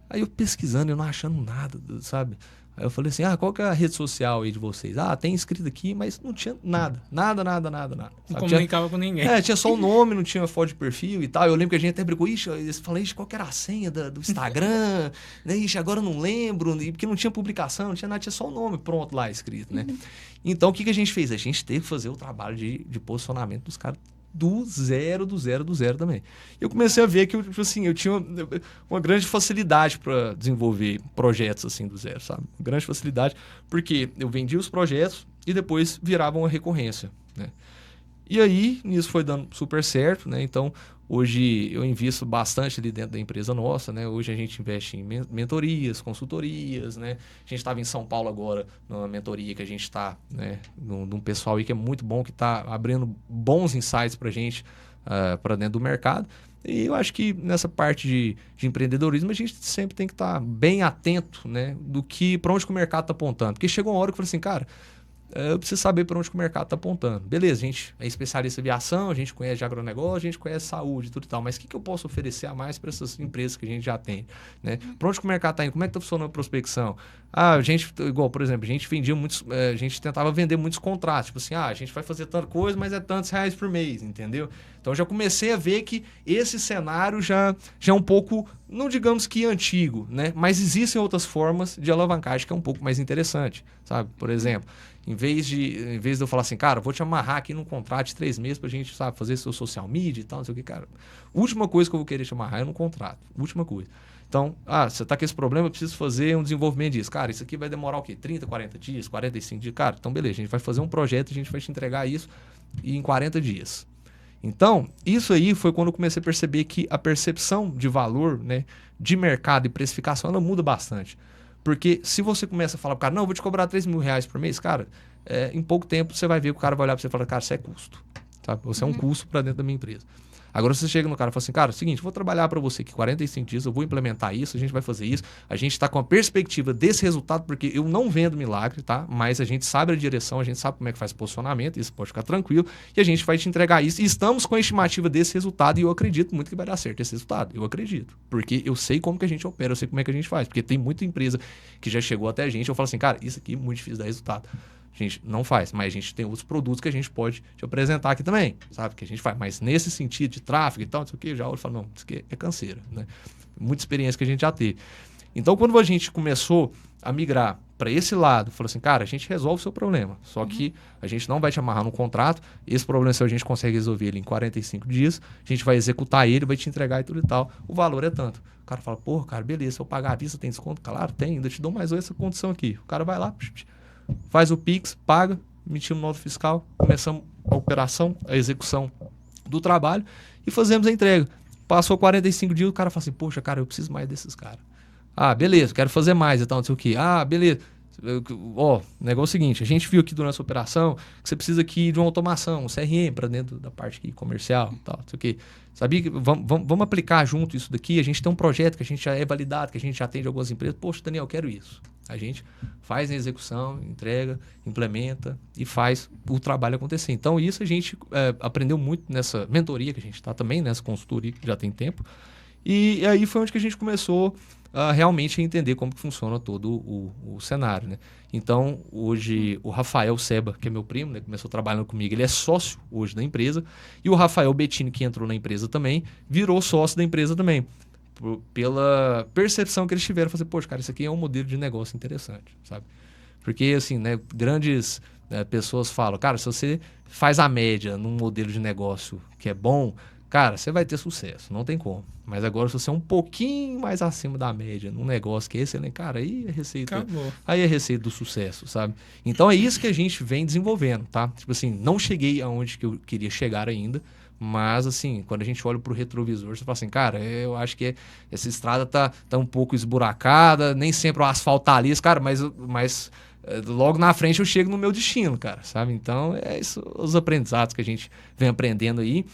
Aí eu pesquisando, eu não achando nada, sabe? Aí eu falei assim, qual que é a rede social aí de vocês? Tem escrito aqui, mas não tinha nada. Nada. Não comunicava com ninguém. Tinha só o nome, não tinha foto de perfil e tal. Eu lembro que a gente até brigou, eles falaram, qual que era a senha do Instagram? Né? Agora eu não lembro, porque não tinha publicação, não tinha nada, tinha só o nome pronto lá escrito, né? Então, o que a gente fez? A gente teve que fazer o trabalho de posicionamento dos caras do zero também. Eu comecei a ver que tipo assim, eu tinha uma grande facilidade para desenvolver projetos assim do zero, sabe? Uma grande facilidade, porque eu vendia os projetos e depois viravam uma recorrência, né? E aí, nisso foi dando super certo, né? Então, hoje eu invisto bastante ali dentro da empresa nossa, né? Hoje a gente investe em mentorias, consultorias, né? A gente estava em São Paulo agora, numa mentoria que a gente está, né? Num pessoal aí que é muito bom, que está abrindo bons insights para a gente, para dentro do mercado. E eu acho que nessa parte de empreendedorismo a gente sempre tem que estar bem atento, né? Para onde que o mercado está apontando. Porque chegou uma hora que eu falei assim, cara, eu preciso saber para onde que o mercado está apontando. Beleza, a gente é especialista em aviação, a gente conhece de agronegócio, a gente conhece saúde e tudo e tal. Mas o que eu posso oferecer a mais para essas empresas que a gente já tem, né? Para onde que o mercado está indo? Como é que está funcionando a prospecção? A gente, igual, por exemplo, a gente vendia a gente tentava vender muitos contratos. Tipo assim, a gente vai fazer tanta coisa, mas é tantos reais por mês, entendeu? Então, eu já comecei a ver que esse cenário já é um pouco, não digamos que antigo, né? Mas existem outras formas de alavancagem que é um pouco mais interessante, sabe? Por exemplo, em vez de eu falar assim, cara, vou te amarrar aqui num contrato de 3 meses pra gente, sabe, fazer seu social media e tal, não sei o que, cara. Última coisa que eu vou querer te amarrar é num contrato. Última coisa. Então, você tá com esse problema, eu preciso fazer um desenvolvimento disso. Cara, isso aqui vai demorar o quê? 30, 40 dias, 45 dias? Cara, então beleza, a gente vai fazer um projeto, a gente vai te entregar isso em 40 dias. Então, isso aí foi quando eu comecei a perceber que a percepção de valor, né, de mercado e precificação, ela muda bastante. Porque se você começa a falar pro cara, não, eu vou te cobrar 3 mil reais por mês, cara, em pouco tempo você vai ver que o cara vai olhar para você e falar, cara, isso é custo. Sabe? Você é um custo para dentro da minha empresa. Agora você chega no cara e fala assim, cara, é o seguinte, eu vou trabalhar para você aqui 45 dias, eu vou implementar isso, a gente vai fazer isso, a gente está com a perspectiva desse resultado, porque eu não vendo milagre, tá? Mas a gente sabe a direção, a gente sabe como é que faz posicionamento, isso pode ficar tranquilo, e a gente vai te entregar isso, e estamos com a estimativa desse resultado, e eu acredito muito que vai dar certo esse resultado, eu acredito, porque eu sei como que a gente opera, eu sei como é que a gente faz, porque tem muita empresa que já chegou até a gente, eu falo assim, cara, isso aqui é muito difícil dar resultado. A gente não faz, mas a gente tem outros produtos que a gente pode te apresentar aqui também, sabe? Que a gente faz. Mas nesse sentido de tráfego e tal, não sei o que, eu já olho e falo, não, isso aqui é canseira, né? Muita experiência que a gente já teve. Então, quando a gente começou a migrar para esse lado, falou assim, cara, a gente resolve o seu problema, só que a gente não vai te amarrar no contrato, esse problema seu a gente consegue resolver ele em 45 dias, a gente vai executar ele, vai te entregar e tudo e tal, o valor é tanto. O cara fala, porra, cara, beleza, se eu pagar à vista tem desconto? Claro, tem, ainda te dou mais essa condição aqui. O cara vai lá, faz o Pix, paga, emitimos nota fiscal, começamos a operação, a execução do trabalho e fazemos a entrega. Passou 45 dias, o cara fala assim, poxa, cara, eu preciso mais desses caras. Beleza, quero fazer mais e tal, não sei o quê. Beleza. O negócio é o seguinte, a gente viu aqui durante essa operação que você precisa aqui de uma automação, um CRM para dentro da parte aqui comercial e tal, não sei o quê. Sabia que vamos aplicar junto isso daqui, a gente tem um projeto que a gente já é validado, que a gente já atende algumas empresas. Poxa, Daniel, eu quero isso. A gente faz a execução, entrega, implementa e faz o trabalho acontecer. Então, isso a gente aprendeu muito nessa mentoria que a gente está também, nessa consultoria que já tem tempo. E aí foi onde que a gente começou realmente a entender como que funciona todo o cenário, né? Então, hoje, o Rafael Seba, que é meu primo, né, começou trabalhando comigo, ele é sócio hoje da empresa. E o Rafael Bettini, que entrou na empresa também, virou sócio da empresa também. Pela percepção que eles tiveram, fazer, poxa, cara, isso aqui é um modelo de negócio interessante, sabe? Porque, assim, né, grandes pessoas falam, cara, se você faz a média num modelo de negócio que é bom, cara, você vai ter sucesso, não tem como. Mas agora, se você é um pouquinho mais acima da média num negócio que é excelente, cara, aí é receita. Acabou. Aí é receita do sucesso, sabe? Então é isso que a gente vem desenvolvendo, tá? Tipo assim, não cheguei aonde que eu queria chegar ainda, mas assim, quando a gente olha pro retrovisor, você fala assim, cara, eu acho que essa estrada tá um pouco esburacada, nem sempre o asfalto tá liso, cara, mas logo na frente eu chego no meu destino, cara, sabe? Então, é isso, os aprendizados que a gente vem aprendendo aí.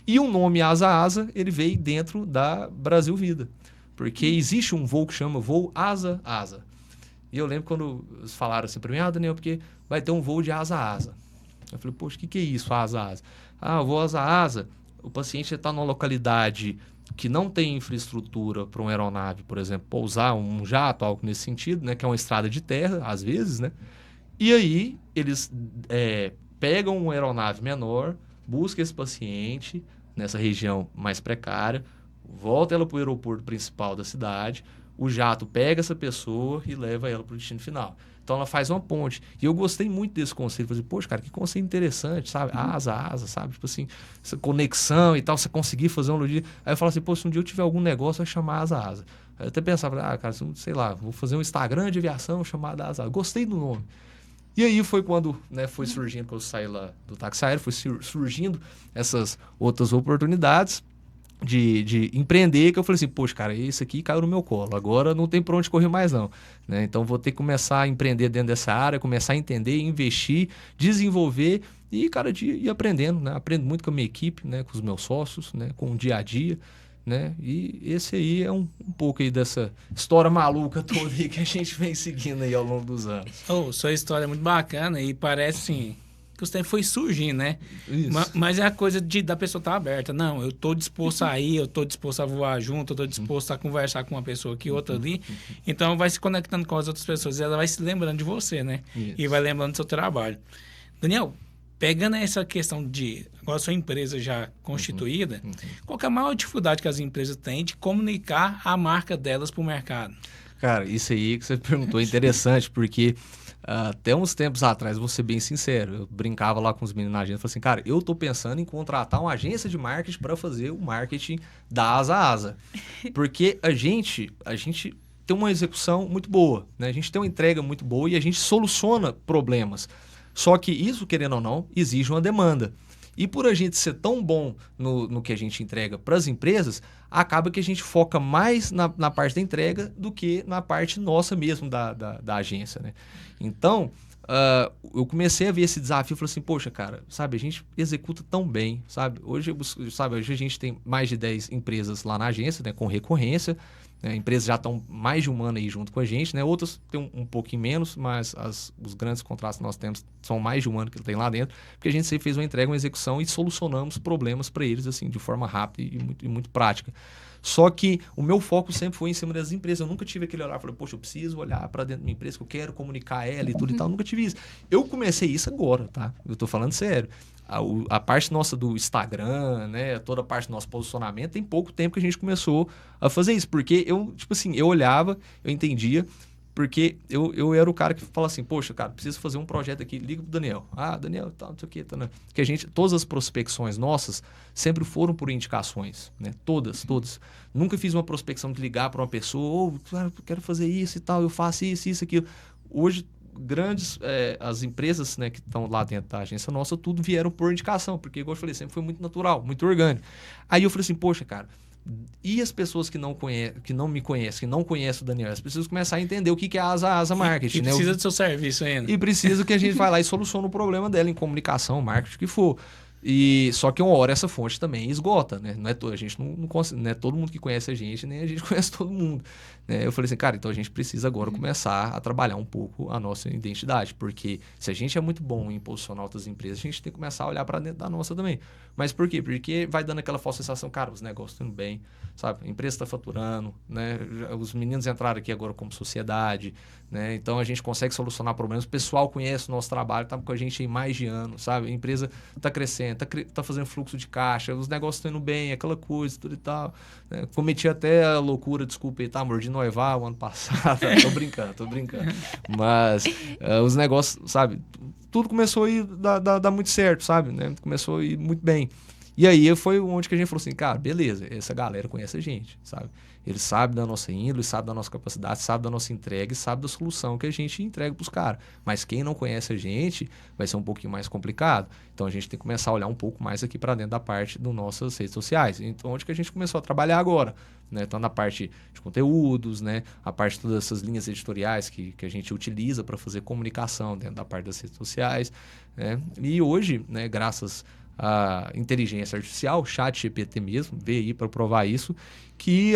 E o nome Asa Asa, ele veio dentro da Brasil Vida. Porque existe um voo que chama voo Asa Asa. E eu lembro quando eles falaram assim para mim, Daniel, porque vai ter um voo de Asa Asa. Eu falei, poxa, o que é isso, Asa Asa? O voo Asa Asa, o paciente está numa localidade que não tem infraestrutura para uma aeronave, por exemplo, pousar um jato, algo nesse sentido, né? Que é uma estrada de terra, às vezes, né? E aí, eles pegam uma aeronave menor, busca esse paciente nessa região mais precária, volta ela para o aeroporto principal da cidade, o jato pega essa pessoa e leva ela para o destino final. Então ela faz uma ponte. E eu gostei muito desse conceito. Falei, poxa, cara, que conceito interessante, sabe? Asa, sabe? Tipo assim, essa conexão e tal, você conseguir fazer um dia. Aí eu falo assim, pô, se um dia eu tiver algum negócio, vai chamar Asa. Aí eu até pensava, cara, sei lá, vou fazer um Instagram de aviação chamado Asa. Gostei do nome. E aí foi quando, né, foi surgindo, quando eu saí lá do táxi aéreo, foi surgindo essas outras oportunidades de empreender, que eu falei assim, poxa, cara, isso aqui caiu no meu colo, agora não tem pra onde correr mais não, né? Então vou ter que começar a empreender dentro dessa área, começar a entender, investir, desenvolver e cada dia ir aprendendo, né? Aprendo muito com a minha equipe, né, com os meus sócios, né, com o dia a dia, né? E esse aí é um pouco aí dessa história maluca toda aí que a gente vem seguindo aí ao longo dos anos. Sua história é muito bacana e parece assim que o tempo foi surgindo, né? Isso. Mas é a coisa da pessoa estar aberta. Não, eu tô disposto a ir, eu tô disposto a voar junto, eu tô disposto a conversar com uma pessoa aqui, outra ali. Então vai se conectando com as outras pessoas e ela vai se lembrando de você, né? Isso. E vai lembrando do seu trabalho. Daniel, pegando essa questão de agora sua empresa já constituída, qual que é a maior dificuldade que as empresas têm de comunicar a marca delas para o mercado? Cara, isso aí que você perguntou é interessante, porque até uns tempos atrás, vou ser bem sincero, eu brincava lá com os meninos na agência, falei assim, cara, eu tô pensando em contratar uma agência de marketing para fazer o marketing da Asa Asa. Porque a gente tem uma execução muito boa, né? A gente tem uma entrega muito boa e a gente soluciona problemas. Só que isso, querendo ou não, exige uma demanda. E por a gente ser tão bom no que a gente entrega para as empresas, acaba que a gente foca mais na parte da entrega do que na parte nossa mesmo da agência, né? Então, eu comecei a ver esse desafio e falei assim, poxa, cara, sabe, a gente executa tão bem, sabe? Hoje a gente tem mais de 10 empresas lá na agência, né, com recorrência, né? Empresas já estão mais de um ano aí junto com a gente, né? Outras têm um pouquinho menos, mas os grandes contratos que nós temos são mais de um ano que tem lá dentro, porque a gente sempre fez uma entrega, uma execução e solucionamos problemas para eles assim de forma rápida e muito prática. Só que o meu foco sempre foi em cima das empresas. Eu nunca tive aquele olhar, falei, poxa, eu preciso olhar para dentro da minha empresa, que eu quero comunicar ela e tudo e tal. Eu nunca tive isso. Eu comecei isso agora, tá? Eu tô falando sério. A parte nossa do Instagram, né? Toda a parte do nosso posicionamento, tem pouco tempo que a gente começou a fazer isso. Porque eu, tipo assim, eu olhava, eu entendia, porque eu era o cara que fala assim, poxa, cara, preciso fazer um projeto aqui, liga pro Daniel. Daniel, tal, não sei o quê. Tá, que todas as prospecções nossas sempre foram por indicações, né? Todas. Nunca fiz uma prospecção de ligar para uma pessoa, cara, eu quero fazer isso e tal, eu faço isso, aquilo. Hoje, as empresas, né, que estão lá dentro da agência nossa, tudo vieram por indicação, porque, igual eu falei, sempre foi muito natural, muito orgânico. Aí eu falei assim, poxa, cara, e as pessoas que não me conhecem, que não conhecem o Daniel, elas precisam começar a entender o que é a Asa Marketing. E precisa do seu serviço ainda. E precisa que a gente vá lá e solucione o problema dela em comunicação, marketing, o que for. Só que uma hora essa fonte também esgota, né? A gente não é todo mundo que conhece a gente, nem a gente conhece todo mundo, né? Eu falei assim, cara, então a gente precisa agora começar a trabalhar um pouco a nossa identidade, porque se a gente é muito bom em posicionar outras empresas, a gente tem que começar a olhar para dentro da nossa também. Mas por quê? Porque vai dando aquela falsa sensação, cara, os negócios estão indo bem, sabe? A empresa está faturando, né? Os meninos entraram aqui agora como sociedade, né? Então a gente consegue solucionar problemas, o pessoal conhece o nosso trabalho, está com a gente em mais de ano, sabe? A empresa está crescendo, tá fazendo fluxo de caixa, os negócios estão indo bem, aquela coisa, tudo e tal. Né? Cometi até a loucura, desculpa aí, tá, amor, de noivar o ano passado. Tô brincando. Mas os negócios, sabe, tudo começou a ir dar muito certo, sabe? Né? Começou a ir muito bem. E aí foi onde que a gente falou assim, cara, beleza, essa galera conhece a gente, sabe? Eles sabem da nossa índole, sabem da nossa capacidade, sabem da nossa entrega e sabem da solução que a gente entrega para os caras. Mas quem não conhece a gente vai ser um pouquinho mais complicado. Então a gente tem que começar a olhar um pouco mais aqui para dentro da parte das nossas redes sociais. Então onde que a gente começou a trabalhar agora? Né? Então na parte de conteúdos, né? A parte de todas essas linhas editoriais que a gente utiliza para fazer comunicação dentro da parte das redes sociais. Né? E hoje, né, graças a inteligência artificial, chat GPT mesmo, veio aí para provar isso, que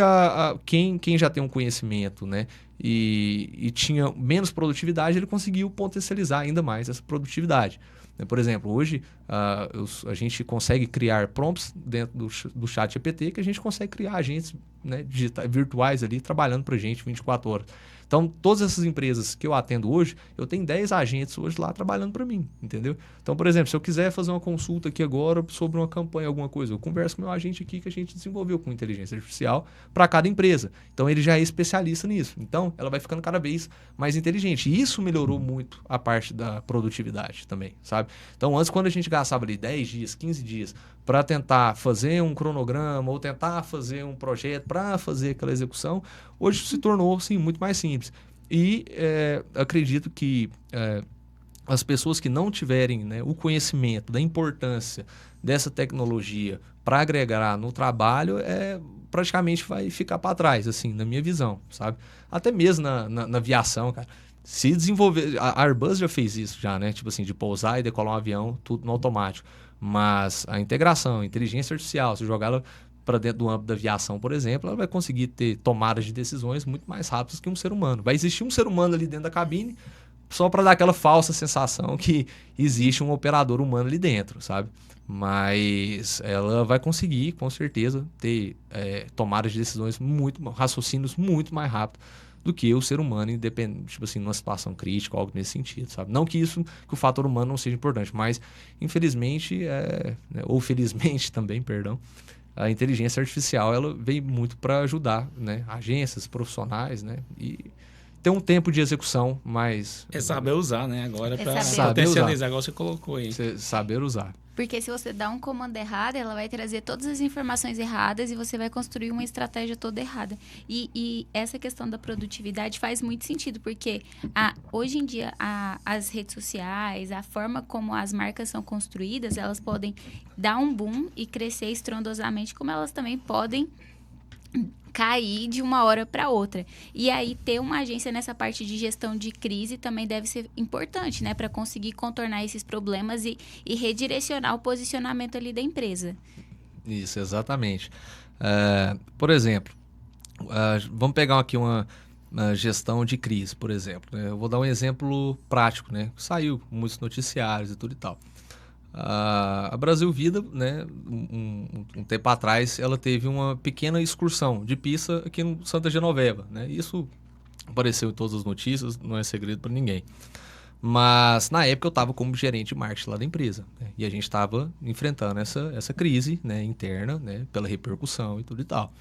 quem já tem um conhecimento, né, e tinha menos produtividade, ele conseguiu potencializar ainda mais essa produtividade. Por exemplo, hoje a gente consegue criar prompts dentro do chat GPT que a gente consegue criar agentes, né, virtuais ali trabalhando para a gente 24 horas. Então, todas essas empresas que eu atendo hoje, eu tenho 10 agentes hoje lá trabalhando para mim, entendeu? Então, por exemplo, se eu quiser fazer uma consulta aqui agora sobre uma campanha, alguma coisa, eu converso com o meu agente aqui que a gente desenvolveu com inteligência artificial para cada empresa. Então, ele já é especialista nisso. Então, ela vai ficando cada vez mais inteligente. E isso melhorou muito a parte da produtividade também, sabe? Então, antes, quando a gente gastava ali 10 dias, 15 dias para tentar fazer um cronograma ou tentar fazer um projeto para fazer aquela execução, hoje se tornou, sim, muito mais simples. E acredito que as pessoas que não tiverem, né, o conhecimento da importância dessa tecnologia para agregar no trabalho, praticamente vai ficar para trás, assim, na minha visão, sabe? Até mesmo na aviação, cara. Se desenvolver... A Airbus já fez isso já, né? Tipo assim, de pousar e decolar um avião, tudo no automático. Mas a integração, a inteligência artificial, se jogar ela para dentro do âmbito da aviação, por exemplo, ela vai conseguir ter tomadas de decisões muito mais rápidas que um ser humano. Vai existir um ser humano ali dentro da cabine só para dar aquela falsa sensação que existe um operador humano ali dentro, sabe? Mas ela vai conseguir, com certeza, ter tomadas de decisões raciocínios muito mais rápidos do que o ser humano, independente, tipo assim, numa situação crítica, algo nesse sentido, sabe? Não que o fator humano não seja importante, mas infelizmente, né, ou felizmente também, perdão, a inteligência artificial, ela veio muito para ajudar, né, agências, profissionais, né, e ter um tempo de execução mais... É saber usar, né, agora, para saber potencializar, igual você colocou aí. Saber usar. Porque se você dá um comando errado, ela vai trazer todas as informações erradas e você vai construir uma estratégia toda errada. E essa questão da produtividade faz muito sentido, porque hoje em dia as redes sociais, a forma como as marcas são construídas, elas podem dar um boom e crescer estrondosamente, como elas também podem cair de uma hora para outra. E aí, ter uma agência nessa parte de gestão de crise também deve ser importante, né? Para conseguir contornar esses problemas e redirecionar o posicionamento ali da empresa. Isso, exatamente. Por exemplo, vamos pegar aqui uma gestão de crise, por exemplo. Né? Eu vou dar um exemplo prático, né? Saiu muitos noticiários e tudo e tal. A Brasil Vida, né, um tempo atrás, ela teve uma pequena excursão de pista aqui no Santa Genoveva. Né? Isso apareceu em todas as notícias, não é segredo para ninguém. Mas, na época, eu estava como gerente de marketing lá da empresa. Né? E a gente estava enfrentando essa crise, né, interna, né, pela repercussão e tudo e tal.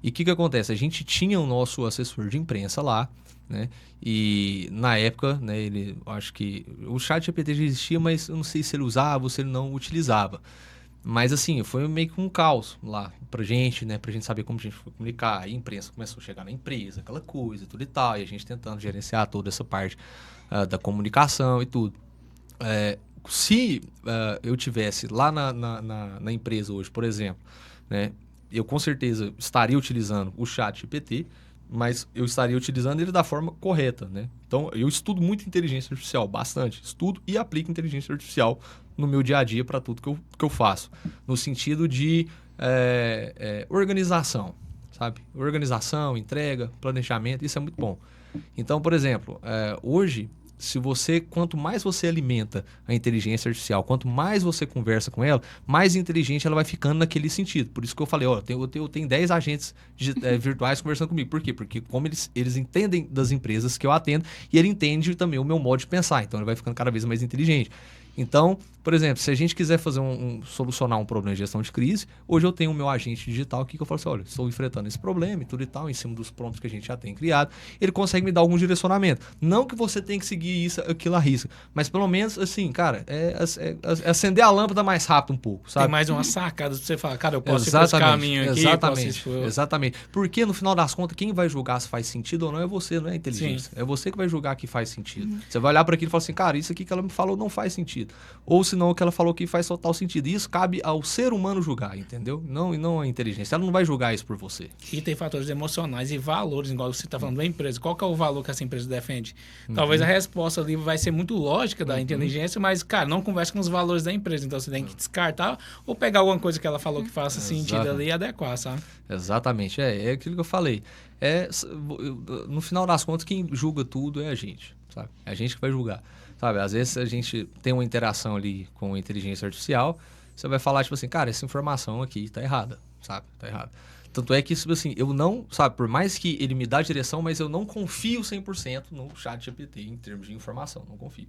E o que acontece? A gente tinha o nosso assessor de imprensa lá, né? E na época, né, acho que o chat GPT já existia, mas eu não sei se ele usava ou se ele não utilizava. Mas assim, foi meio que um caos lá pra gente, né? Pra gente saber como a gente foi comunicar. A imprensa começou a chegar na empresa, aquela coisa, tudo e tal. E a gente tentando gerenciar toda essa parte da comunicação e tudo. Se eu tivesse lá na empresa hoje, por exemplo, né? Eu com certeza estaria utilizando o chat GPT, mas eu estaria utilizando ele da forma correta, né? Então, eu estudo muito inteligência artificial, bastante. Estudo e aplico inteligência artificial no meu dia a dia para tudo que eu faço. No sentido de organização, sabe? Organização, entrega, planejamento, isso é muito bom. Então, por exemplo, hoje, quanto mais você alimenta a inteligência artificial, quanto mais você conversa com ela, mais inteligente ela vai ficando naquele sentido. Por isso que eu falei, eu tenho 10 agentes virtuais conversando comigo. Por quê? Porque como eles entendem das empresas que eu atendo e ele entende também o meu modo de pensar. Então, ele vai ficando cada vez mais inteligente. Então, por exemplo, se a gente quiser solucionar um problema de gestão de crise, hoje eu tenho o meu agente digital aqui que eu falo assim, olha, estou enfrentando esse problema e tudo e tal, em cima dos prompts que a gente já tem criado, ele consegue me dar algum direcionamento. Não que você tenha que seguir isso, aquilo à risca, mas pelo menos, assim, cara, é acender a lâmpada mais rápido um pouco, sabe? Tem mais uma sacada pra você falar, cara, eu posso ir por esse caminho aqui, Exatamente. Porque, no final das contas, quem vai julgar se faz sentido ou não é você, não é a inteligência. Sim. É você que vai julgar que faz sentido. Você vai olhar para aquilo e falar assim, cara, isso aqui que ela me falou não faz sentido. Ou senão o que ela falou que faz total sentido. E isso cabe ao ser humano julgar, entendeu? Não, e não a inteligência. Ela não vai julgar isso por você. E tem fatores emocionais e valores, igual você está falando da empresa. Qual que é o valor que essa empresa defende? Talvez a resposta ali vai ser muito lógica da inteligência, mas, cara, não conversa com os valores da empresa. Então você tem que descartar ou pegar alguma coisa que ela falou que faça sentido ali e adequar, sabe? Exatamente. É aquilo que eu falei. No final das contas, quem julga tudo é a gente, sabe? É a gente que vai julgar. Sabe, às vezes a gente tem uma interação ali com a inteligência artificial, você vai falar, tipo assim, cara, essa informação aqui tá errada, sabe? Tá errada. Tanto é que, tipo assim, eu não, sabe, por mais que ele me dá a direção, mas eu não confio 100% no ChatGPT em termos de informação, não confio.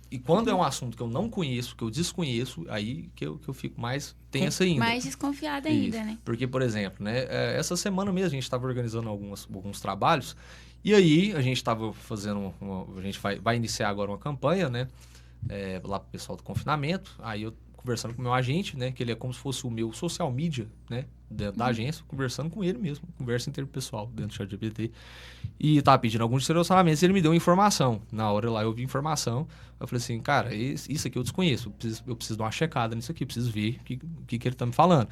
E quando é um assunto que eu não conheço, que eu desconheço, aí que eu fico mais tenso ainda. Mais desconfiada ainda, né? Porque, por exemplo, né, essa semana mesmo a gente estava organizando alguns trabalhos, e aí a gente estava fazendo, a gente vai iniciar agora uma campanha, né, lá pro pessoal do confinamento, aí eu conversando com o meu agente, né, que ele é como se fosse o meu social media, né, dentro da agência, conversando com ele mesmo, conversa interpessoal dentro do ChatGPT, e tava pedindo alguns direcionamentos, e ele me deu informação. Na hora lá eu vi informação, eu falei assim, cara, isso aqui eu desconheço, eu preciso dar uma checada nisso aqui, eu preciso ver o que ele tá me falando.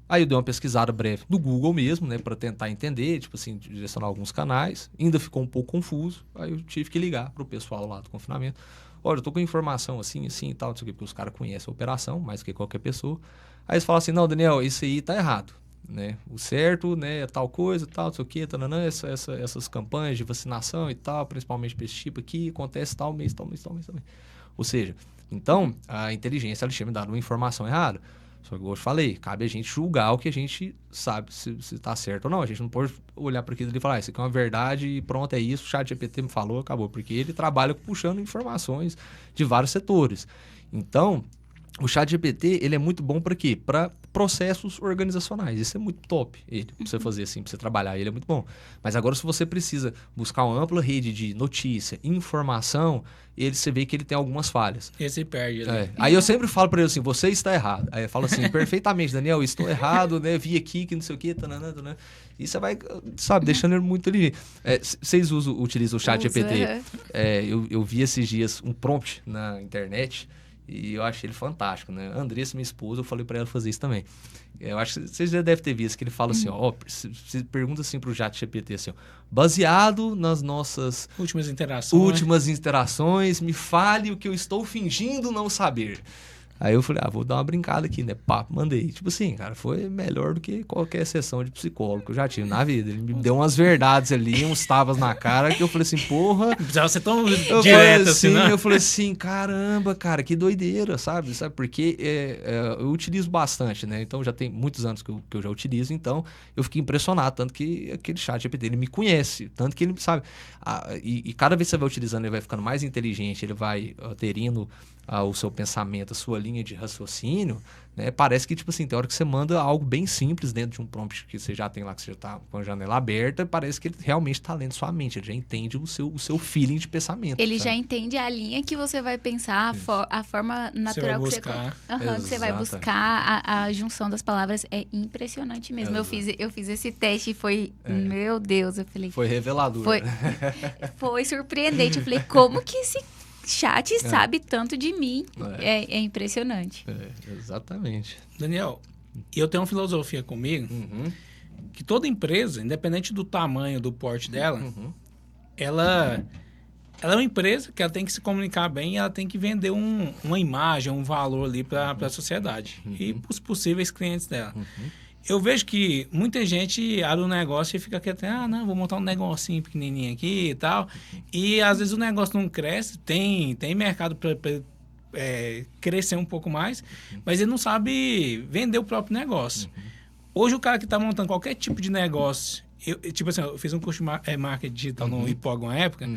Aí eu dei uma pesquisada breve do Google mesmo, né, para tentar entender, tipo assim, direcionar alguns canais, ainda ficou um pouco confuso, aí eu tive que ligar pro pessoal lá do confinamento. Olha, eu tô com informação assim e tal, não sei o quê, porque os caras conhecem a operação mais que qualquer pessoa. Aí eles falam assim, não, Daniel, isso aí tá errado, né? O certo, né, é tal coisa, tal, não sei o quê, tananã, essas campanhas de vacinação e tal, principalmente para esse tipo aqui, acontece tal mês também. Ou seja, então, a inteligência, ela tinha me dado uma informação errada. Só que, como eu falei, cabe a gente julgar o que a gente sabe se tá certo ou não. A gente não pode olhar para aquilo ali e falar, isso aqui é uma verdade e pronto, é isso, o ChatGPT me falou, acabou. Porque ele trabalha puxando informações de vários setores. Então, o ChatGPT, ele é muito bom para quê? Para processos organizacionais. Isso é muito top, pra você fazer assim, pra você trabalhar, ele é muito bom. Mas agora, se você precisa buscar uma ampla rede de notícia, informação, você vê que ele tem algumas falhas. Esse perde, né? Aí eu sempre falo para ele assim, você está errado. Aí eu falo assim, perfeitamente, Daniel, estou errado, né? Vi aqui que não sei o quê, tanana. E você vai, sabe, deixando ele muito ali. Vocês utilizam o ChatGPT? Eu vi esses dias um prompt na internet, e eu achei ele fantástico, né? A Andressa, minha esposa, eu falei para ela fazer isso também. Eu acho que vocês já devem ter visto que ele fala assim, ó, você pergunta assim pro ChatGPT assim, ó, baseado nas nossas últimas interações, me fale o que eu estou fingindo não saber. Aí eu falei, vou dar uma brincada aqui, né? Papo, mandei. Tipo assim, cara, foi melhor do que qualquer sessão de psicólogo que eu já tive na vida. Ele me deu umas verdades ali, uns tapas na cara, que eu falei assim, porra... Não precisava ser tão direto assim, né? Eu falei assim, caramba, cara, que doideira, sabe? Porque eu utilizo bastante, né? Então já tem muitos anos que eu já utilizo, então eu fiquei impressionado, tanto que aquele ChatGPT, ele me conhece, tanto que ele sabe... E cada vez que você vai utilizando, ele vai ficando mais inteligente, ele vai aderindo o seu pensamento, a sua linha de raciocínio, né? Parece que, tipo assim, tem hora que você manda algo bem simples dentro de um prompt que você já tem lá, que você já tá com a janela aberta, parece que ele realmente está lendo sua mente, ele já entende o seu feeling de pensamento. Ele já entende a linha que você vai pensar, a forma natural que você vai buscar, a junção das palavras é impressionante mesmo. Eu fiz esse teste e foi, meu Deus, eu falei... Foi revelador. Foi surpreendente, eu falei, como que esse chat sabe tanto de mim? É impressionante. Exatamente. Daniel, eu tenho uma filosofia comigo que toda empresa, independente do tamanho, do porte dela, ela é uma empresa que ela tem que se comunicar bem e ela tem que vender uma imagem, um valor ali para a sociedade e para os possíveis clientes dela. Eu vejo que muita gente abre um negócio e fica quieto, não, vou montar um negocinho pequenininho aqui e tal. E às vezes o negócio não cresce, tem mercado para crescer um pouco mais, mas ele não sabe vender o próprio negócio. Hoje o cara que está montando qualquer tipo de negócio, eu fiz um curso de marketing digital no IPOG uma época,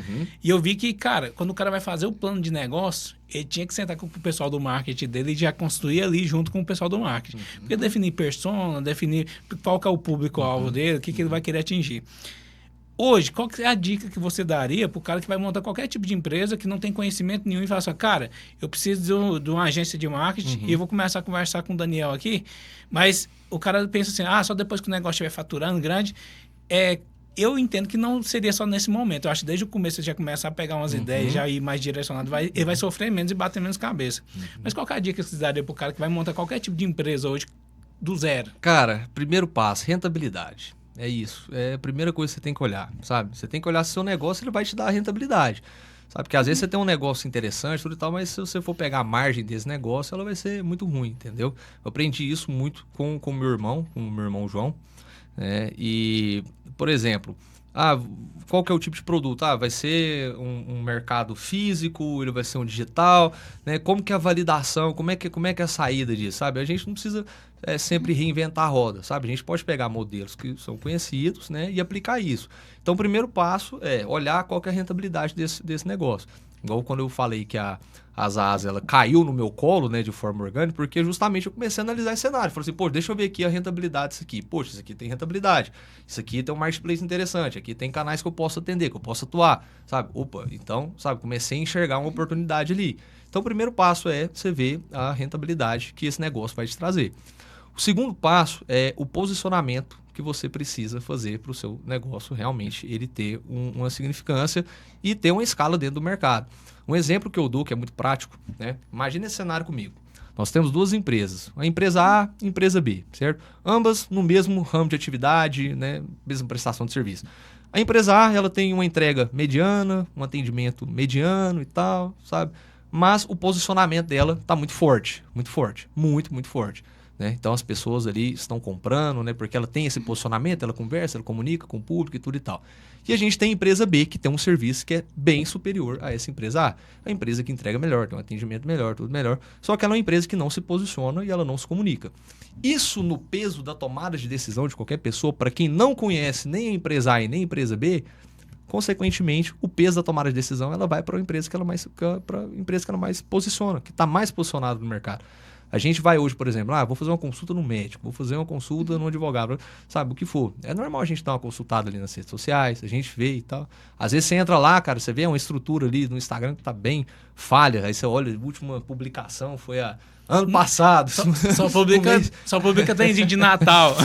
e eu vi que, cara, quando o cara vai fazer o plano de negócio, ele tinha que sentar com o pessoal do marketing dele e já construir ali junto com o pessoal do marketing. Porque definir persona, definir qual que é o público-alvo dele, o que ele vai querer atingir. Hoje, qual que é a dica que você daria para o cara que vai montar qualquer tipo de empresa que não tem conhecimento nenhum e fala assim, cara, eu preciso de uma agência de marketing e eu vou começar a conversar com o Daniel aqui, mas o cara pensa assim, só depois que o negócio estiver faturando grande, eu entendo que não seria só nesse momento. Eu acho que desde o começo você já começa a pegar umas ideias, já ir mais direcionado, ele vai sofrer menos e bater menos cabeça. Mas qual que é a dica que você daria para o cara que vai montar qualquer tipo de empresa hoje do zero? Cara, primeiro passo, rentabilidade. É isso. É a primeira coisa que você tem que olhar, sabe? Você tem que olhar se o seu negócio ele vai te dar rentabilidade. Sabe? Porque às vezes você tem um negócio interessante tudo e tal, mas se você for pegar a margem desse negócio, ela vai ser muito ruim, entendeu? Eu aprendi isso muito com o meu irmão João. E, por exemplo, qual que é o tipo de produto? Vai ser um mercado físico, ele vai ser um digital, né? Como que é a validação, como é que é a saída disso, sabe? A gente não precisa sempre reinventar a roda, sabe? A gente pode pegar modelos que são conhecidos, né, e aplicar isso. Então, o primeiro passo é olhar qual que é a rentabilidade desse negócio. Igual quando eu falei que a Zasa, ela caiu no meu colo, né, de forma orgânica, porque justamente eu comecei a analisar esse cenário. Falei assim, deixa eu ver aqui a rentabilidade disso aqui. Poxa, isso aqui tem rentabilidade. Isso aqui tem um marketplace interessante. Aqui tem canais que eu posso atender, que eu posso atuar, sabe? Então, sabe, comecei a enxergar uma oportunidade ali. Então, o primeiro passo é você ver a rentabilidade que esse negócio vai te trazer. O segundo passo é o posicionamento que você precisa fazer para o seu negócio realmente ele ter uma significância e ter uma escala dentro do mercado. Um exemplo que eu dou, que é muito prático, né? Imagina esse cenário comigo. Nós temos duas empresas, a empresa A e a empresa B, certo? Ambas no mesmo ramo de atividade, né? Mesma prestação de serviço. A empresa A, ela tem uma entrega mediana, um atendimento mediano e tal, sabe? Mas o posicionamento dela está muito forte, muito forte, muito forte. Né? Então as pessoas ali estão comprando, né? Porque ela tem esse posicionamento, ela conversa, ela comunica com o público e tudo e tal. E a gente tem a empresa B, que tem um serviço que é bem superior a essa empresa A. A empresa que entrega melhor, tem um atendimento melhor, tudo melhor. Só que ela é uma empresa que não se posiciona e ela não se comunica. Isso no peso da tomada de decisão de qualquer pessoa, para quem não conhece nem a empresa A e nem a empresa B, consequentemente, o peso da tomada de decisão ela vai para a empresa que ela mais posiciona, que está mais posicionada no mercado. A gente vai hoje, por exemplo, vou fazer uma consulta no médico, vou fazer uma consulta no advogado, sabe, o que for. É normal a gente dar uma consultada ali nas redes sociais, a gente vê e tal. Às vezes você entra lá, cara, você vê uma estrutura ali no Instagram que tá bem falha, aí você olha, a última publicação foi ano passado. Só publica tem dia de Natal.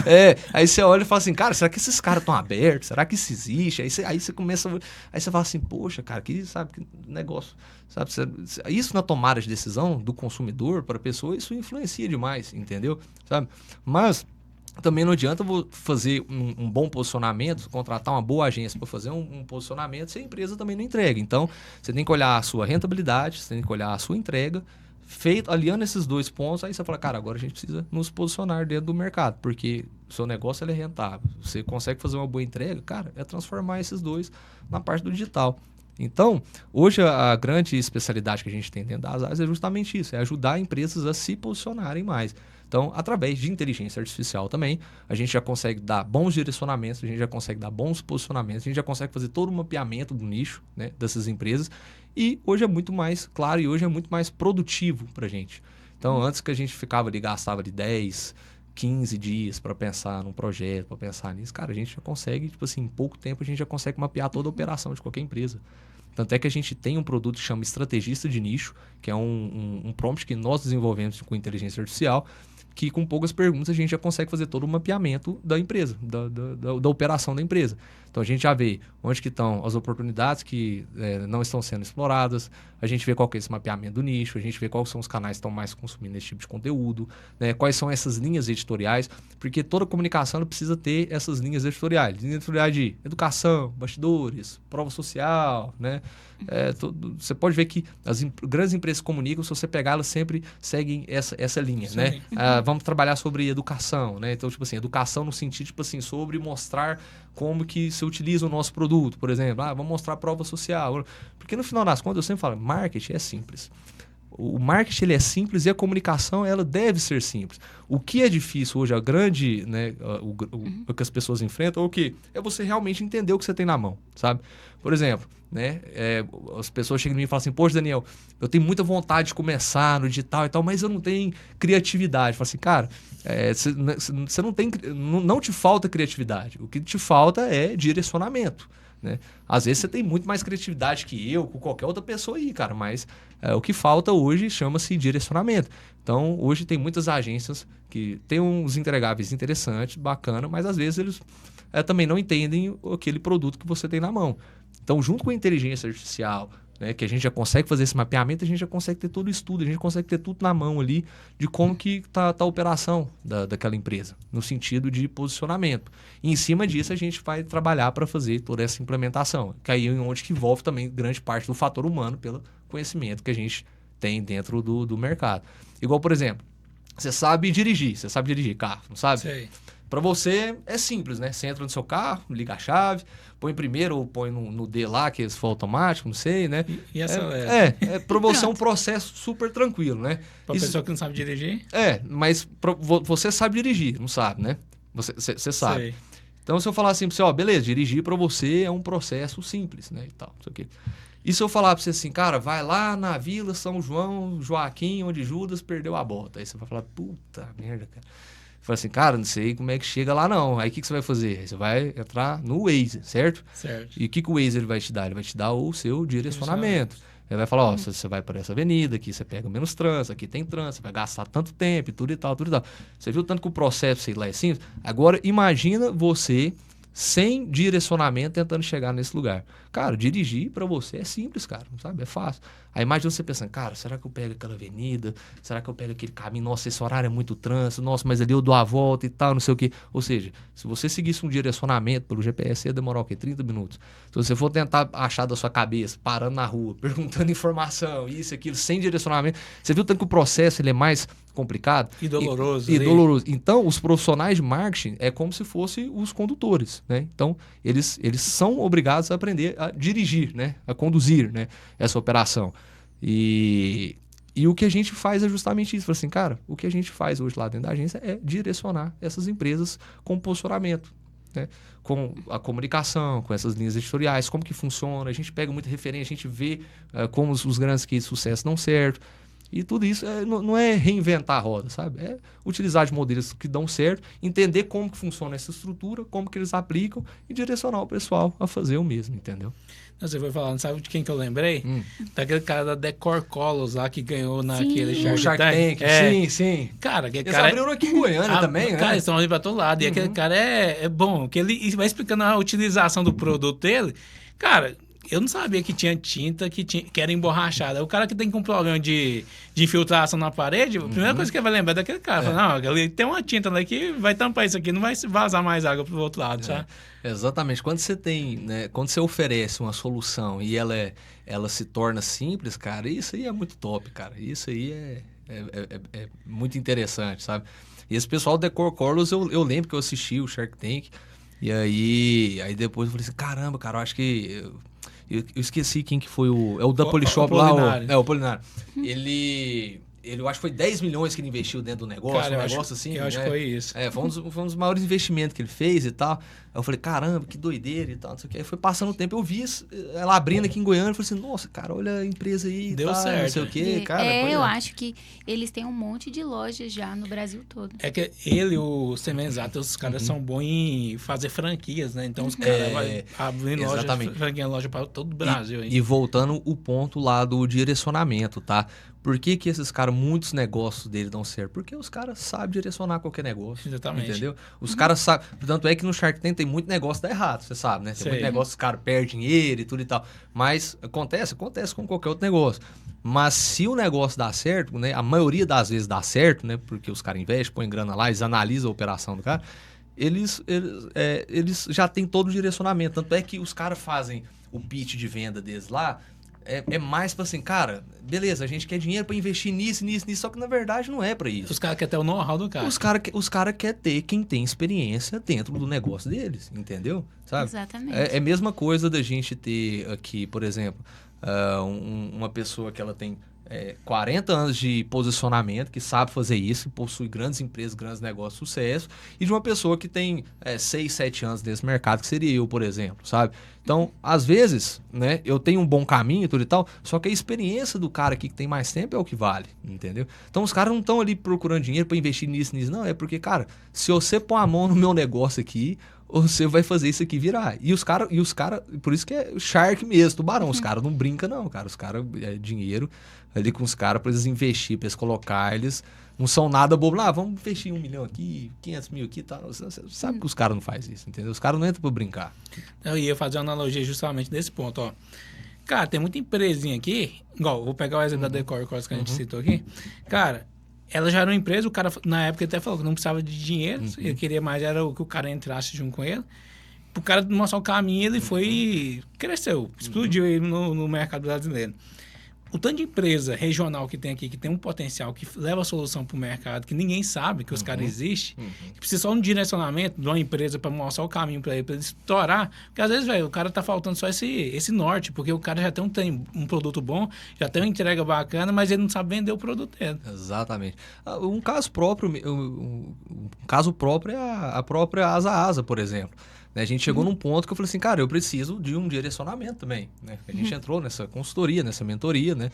Aí você olha e fala assim, cara, será que esses caras estão abertos? Será que isso existe? Aí você começa, aí você fala assim, poxa, cara, que negócio, sabe? Isso na tomada de decisão do consumidor para a pessoa, isso influencia demais, entendeu? Sabe? Mas também não adianta fazer um bom posicionamento, contratar uma boa agência para fazer um posicionamento se a empresa também não entrega. Então, você tem que olhar a sua rentabilidade, você tem que olhar a sua entrega, aliando esses dois pontos, aí você fala, cara, agora a gente precisa nos posicionar dentro do mercado, porque o seu negócio ele é rentável. Você consegue fazer uma boa entrega, cara, é transformar esses dois na parte do digital. Então, hoje a grande especialidade que a gente tem dentro das áreas é justamente isso, é ajudar empresas a se posicionarem mais. Então, através de inteligência artificial também, a gente já consegue dar bons direcionamentos, a gente já consegue dar bons posicionamentos, a gente já consegue fazer todo o mapeamento do nicho, né, dessas empresas. E hoje é muito mais claro e hoje é muito mais produtivo para a gente. Então, antes que a gente ficava ali, gastava de 10, 15 dias para pensar num projeto, para pensar nisso, cara, a gente já consegue, em pouco tempo a gente já consegue mapear toda a operação de qualquer empresa. Tanto é que a gente tem um produto que chama Estrategista de Nicho, que é um prompt que nós desenvolvemos com inteligência artificial, que com poucas perguntas a gente já consegue fazer todo o mapeamento da empresa, da operação da empresa. Então a gente já vê onde que estão as oportunidades que não estão sendo exploradas, a gente vê qual que é esse mapeamento do nicho, a gente vê quais são os canais que estão mais consumindo esse tipo de conteúdo, né? Quais são essas linhas editoriais, porque toda comunicação precisa ter essas linhas editoriais. Linha editorial de educação, bastidores, prova social, né? Você pode ver que as grandes empresas comunicam, se você pegar, elas sempre seguem essa linha, né? Vamos trabalhar sobre educação, né? Então, educação no sentido, sobre mostrar como que se utiliza o nosso produto, por exemplo. Vamos mostrar prova social. Porque no final das contas, eu sempre falo, marketing é simples. o marketing ele é simples e a comunicação ela deve ser simples. O que é difícil hoje, a grande, né, o que as pessoas enfrentam, o que é você realmente entender o que você tem na mão, sabe? Por exemplo, né, as pessoas chegam em mim e falam assim, poxa, Daniel, eu tenho muita vontade de começar no digital e tal, mas eu não tenho criatividade. Eu falo assim, cara, você não tem, não te falta criatividade, o que te falta é direcionamento. Né? Às vezes você tem muito mais criatividade que eu, com qualquer outra pessoa aí, cara, mas o que falta hoje chama-se direcionamento. Então, hoje tem muitas agências que têm uns entregáveis interessantes, bacana, mas às vezes eles também não entendem aquele produto que você tem na mão. Então, junto com a inteligência artificial, né, que a gente já consegue fazer esse mapeamento, a gente já consegue ter todo o estudo, a gente consegue ter tudo na mão ali de como que tá a operação daquela empresa, no sentido de posicionamento. E em cima disso a gente vai trabalhar para fazer toda essa implementação, que aí é onde que envolve também grande parte do fator humano pelo conhecimento que a gente tem dentro do mercado. Igual, por exemplo, você sabe dirigir carro, não sabe? Sei. Para você é simples, né? Você entra no seu carro, liga a chave, põe primeiro ou põe no D lá, que for automático, não sei, né? E acelera. Para você é um processo super tranquilo, né? Pra pessoa que não sabe dirigir? Mas você sabe dirigir, não sabe, né? Você sabe. Sei. Então, se eu falar assim para você, ó, beleza, dirigir para você é um processo simples, né? E tal, não sei o quê. E se eu falar para você assim, cara, vai lá na Vila São João, Joaquim, onde Judas perdeu a bota. Aí você vai falar, puta merda, cara. Fala assim, cara, não sei como é que chega lá não. Aí o que você vai fazer? Aí você vai entrar no Waze, certo? Certo. E o que o Waze ele vai te dar? Ele vai te dar o seu direcionamento. Ele vai falar, ó, você vai por essa avenida, aqui você pega menos trânsito, aqui tem trânsito, você vai gastar tanto tempo, tudo e tal, tudo e tal. Você viu tanto que o processo, sei lá, é simples? Agora, imagina você sem direcionamento tentando chegar nesse lugar. Cara, dirigir pra você é simples, cara, sabe? É fácil. Aí imagina você pensando, cara, será que eu pego aquela avenida? Será que eu pego aquele caminho? Nossa, esse horário é muito trânsito. Nossa, mas ali eu dou a volta e tal, não sei o quê. Ou seja, se você seguisse um direcionamento pelo GPS, ia demorar o quê? 30 minutos. Se você for tentar achar da sua cabeça, parando na rua, perguntando informação, isso, aquilo, sem direcionamento, você viu tanto que o processo ele é mais complicado? E doloroso. E doloroso. Então, os profissionais de marketing é como se fossem os condutores, né? Então, eles são obrigados a aprender a dirigir, né? A conduzir, né? Essa operação. E o que a gente faz é justamente isso. Fala assim, cara, o que a gente faz hoje lá dentro da agência é direcionar essas empresas com posicionamento, né? Com a comunicação, com essas linhas editoriais, como que funciona. A gente pega muita referência, a gente vê como os grandes cases de sucesso dão certo. E tudo isso não é reinventar a roda, sabe? É utilizar de modelos que dão certo, entender como que funciona essa estrutura, como que eles aplicam e direcionar o pessoal a fazer o mesmo, entendeu? Você foi falando, sabe de quem que eu lembrei? Daquele cara da Decor Colors lá que ganhou naquele Shark Tank. Sim. Cara, aquele eles cara... abriram aqui em Goiânia também, né? Cara, eles estão ali pra todo lado. E aquele cara é bom, que ele vai explicando a utilização do produto dele. Cara... Eu não sabia que tinha tinta que era emborrachada. O cara que tem com problema de infiltração na parede, a primeira coisa que ele vai lembrar é daquele cara. Fala, não, ele tem uma tinta lá que vai tampar isso aqui, não vai vazar mais água pro outro lado, sabe? Exatamente. Quando você tem, né, quando você oferece uma solução e ela se torna simples, cara, isso aí é muito top, cara. Isso aí é muito interessante, sabe? E esse pessoal do Decor Colors, eu lembro que eu assisti o Shark Tank, e aí depois eu falei assim, caramba, cara, eu acho que... Eu esqueci quem que foi o... É o da Polishop lá. O Polinário. Ele... Eu acho que foi 10 milhões que ele investiu dentro do negócio. Cara, um negócio assim. Eu acho que foi isso. Foi um dos maiores investimentos que ele fez e tal. Aí eu falei, caramba, que doideira e tal, não sei o que. Aí foi passando o tempo, eu vi ela abrindo aqui em Goiânia. Eu falei assim, nossa, cara, olha a empresa aí. Deu certo. Não sei o que, cara. Eu acho que eles têm um monte de lojas já no Brasil todo. É que ele e o Semenzato, os caras são bons em fazer franquias, né? Então os caras vão abrir loja para todo o Brasil. E voltando o ponto lá do direcionamento, tá? Por que esses caras, muitos negócios dele dão certo? Porque os caras sabem direcionar qualquer negócio. Exatamente. Entendeu? Os caras sabem. Tanto é que no Shark Tank tem muito negócio que dá errado, você sabe, né? Tem muito negócio que os caras perdem dinheiro e tudo e tal. Mas acontece com qualquer outro negócio. Mas se o negócio dá certo, né? A maioria das vezes dá certo, né? Porque os caras investem, põem grana lá, eles analisam a operação do cara. Eles já têm todo o direcionamento. Tanto é que os caras fazem o pitch de venda deles lá. É mais pra assim, cara, beleza, a gente quer dinheiro pra investir nisso, só que na verdade não é pra isso. Os caras querem ter o know-how do cara. Os cara querem ter quem tem experiência dentro do negócio deles, entendeu? Sabe? Exatamente. É a mesma coisa da gente ter aqui, por exemplo, uma pessoa que ela tem 40 anos de posicionamento, que sabe fazer isso, que possui grandes empresas, grandes negócios, sucesso, e de uma pessoa que tem 6, 7 anos nesse mercado, que seria eu, por exemplo, sabe? Então, às vezes, né, eu tenho um bom caminho e tudo e tal, só que a experiência do cara aqui que tem mais tempo é o que vale, entendeu? Então, os caras não estão ali procurando dinheiro para investir nisso, não. É porque, cara, se você pôr a mão no meu negócio aqui, você vai fazer isso aqui virar. E os caras, por isso que é shark mesmo, tubarão. Os caras não brincam, não, cara. Os caras, dinheiro ali com os caras pra eles investir, pra eles colocar, eles não são nada bobo. Vamos investir 1 milhão aqui, 500 mil aqui e tal. Você sabe que os caras não fazem isso, entendeu? Os caras não entram pra brincar. Eu ia fazer uma analogia justamente desse ponto, ó. Cara, tem muita empresinha aqui, igual, vou pegar o exemplo da Decor Cost que a gente citou aqui. Cara, ela já era uma empresa, o cara, na época, até falou que não precisava de dinheiro, ele queria mais, era que o cara entrasse junto com ele. O cara mostrar o caminho, ele foi, cresceu, explodiu aí no mercado brasileiro. O tanto de empresa regional que tem aqui, que tem um potencial, que leva a solução para o mercado, que ninguém sabe que os caras existem, que precisa só um direcionamento de uma empresa para mostrar o caminho para ele estourar. Porque às vezes, velho, o cara tá faltando só esse norte, porque o cara já tem um produto bom, já tem uma entrega bacana, mas ele não sabe vender o produto dele. Exatamente. Um caso próprio é a própria Asa, por exemplo. A gente chegou num ponto que eu falei assim, cara, eu preciso de um direcionamento também, né? A gente entrou nessa consultoria, nessa mentoria, né?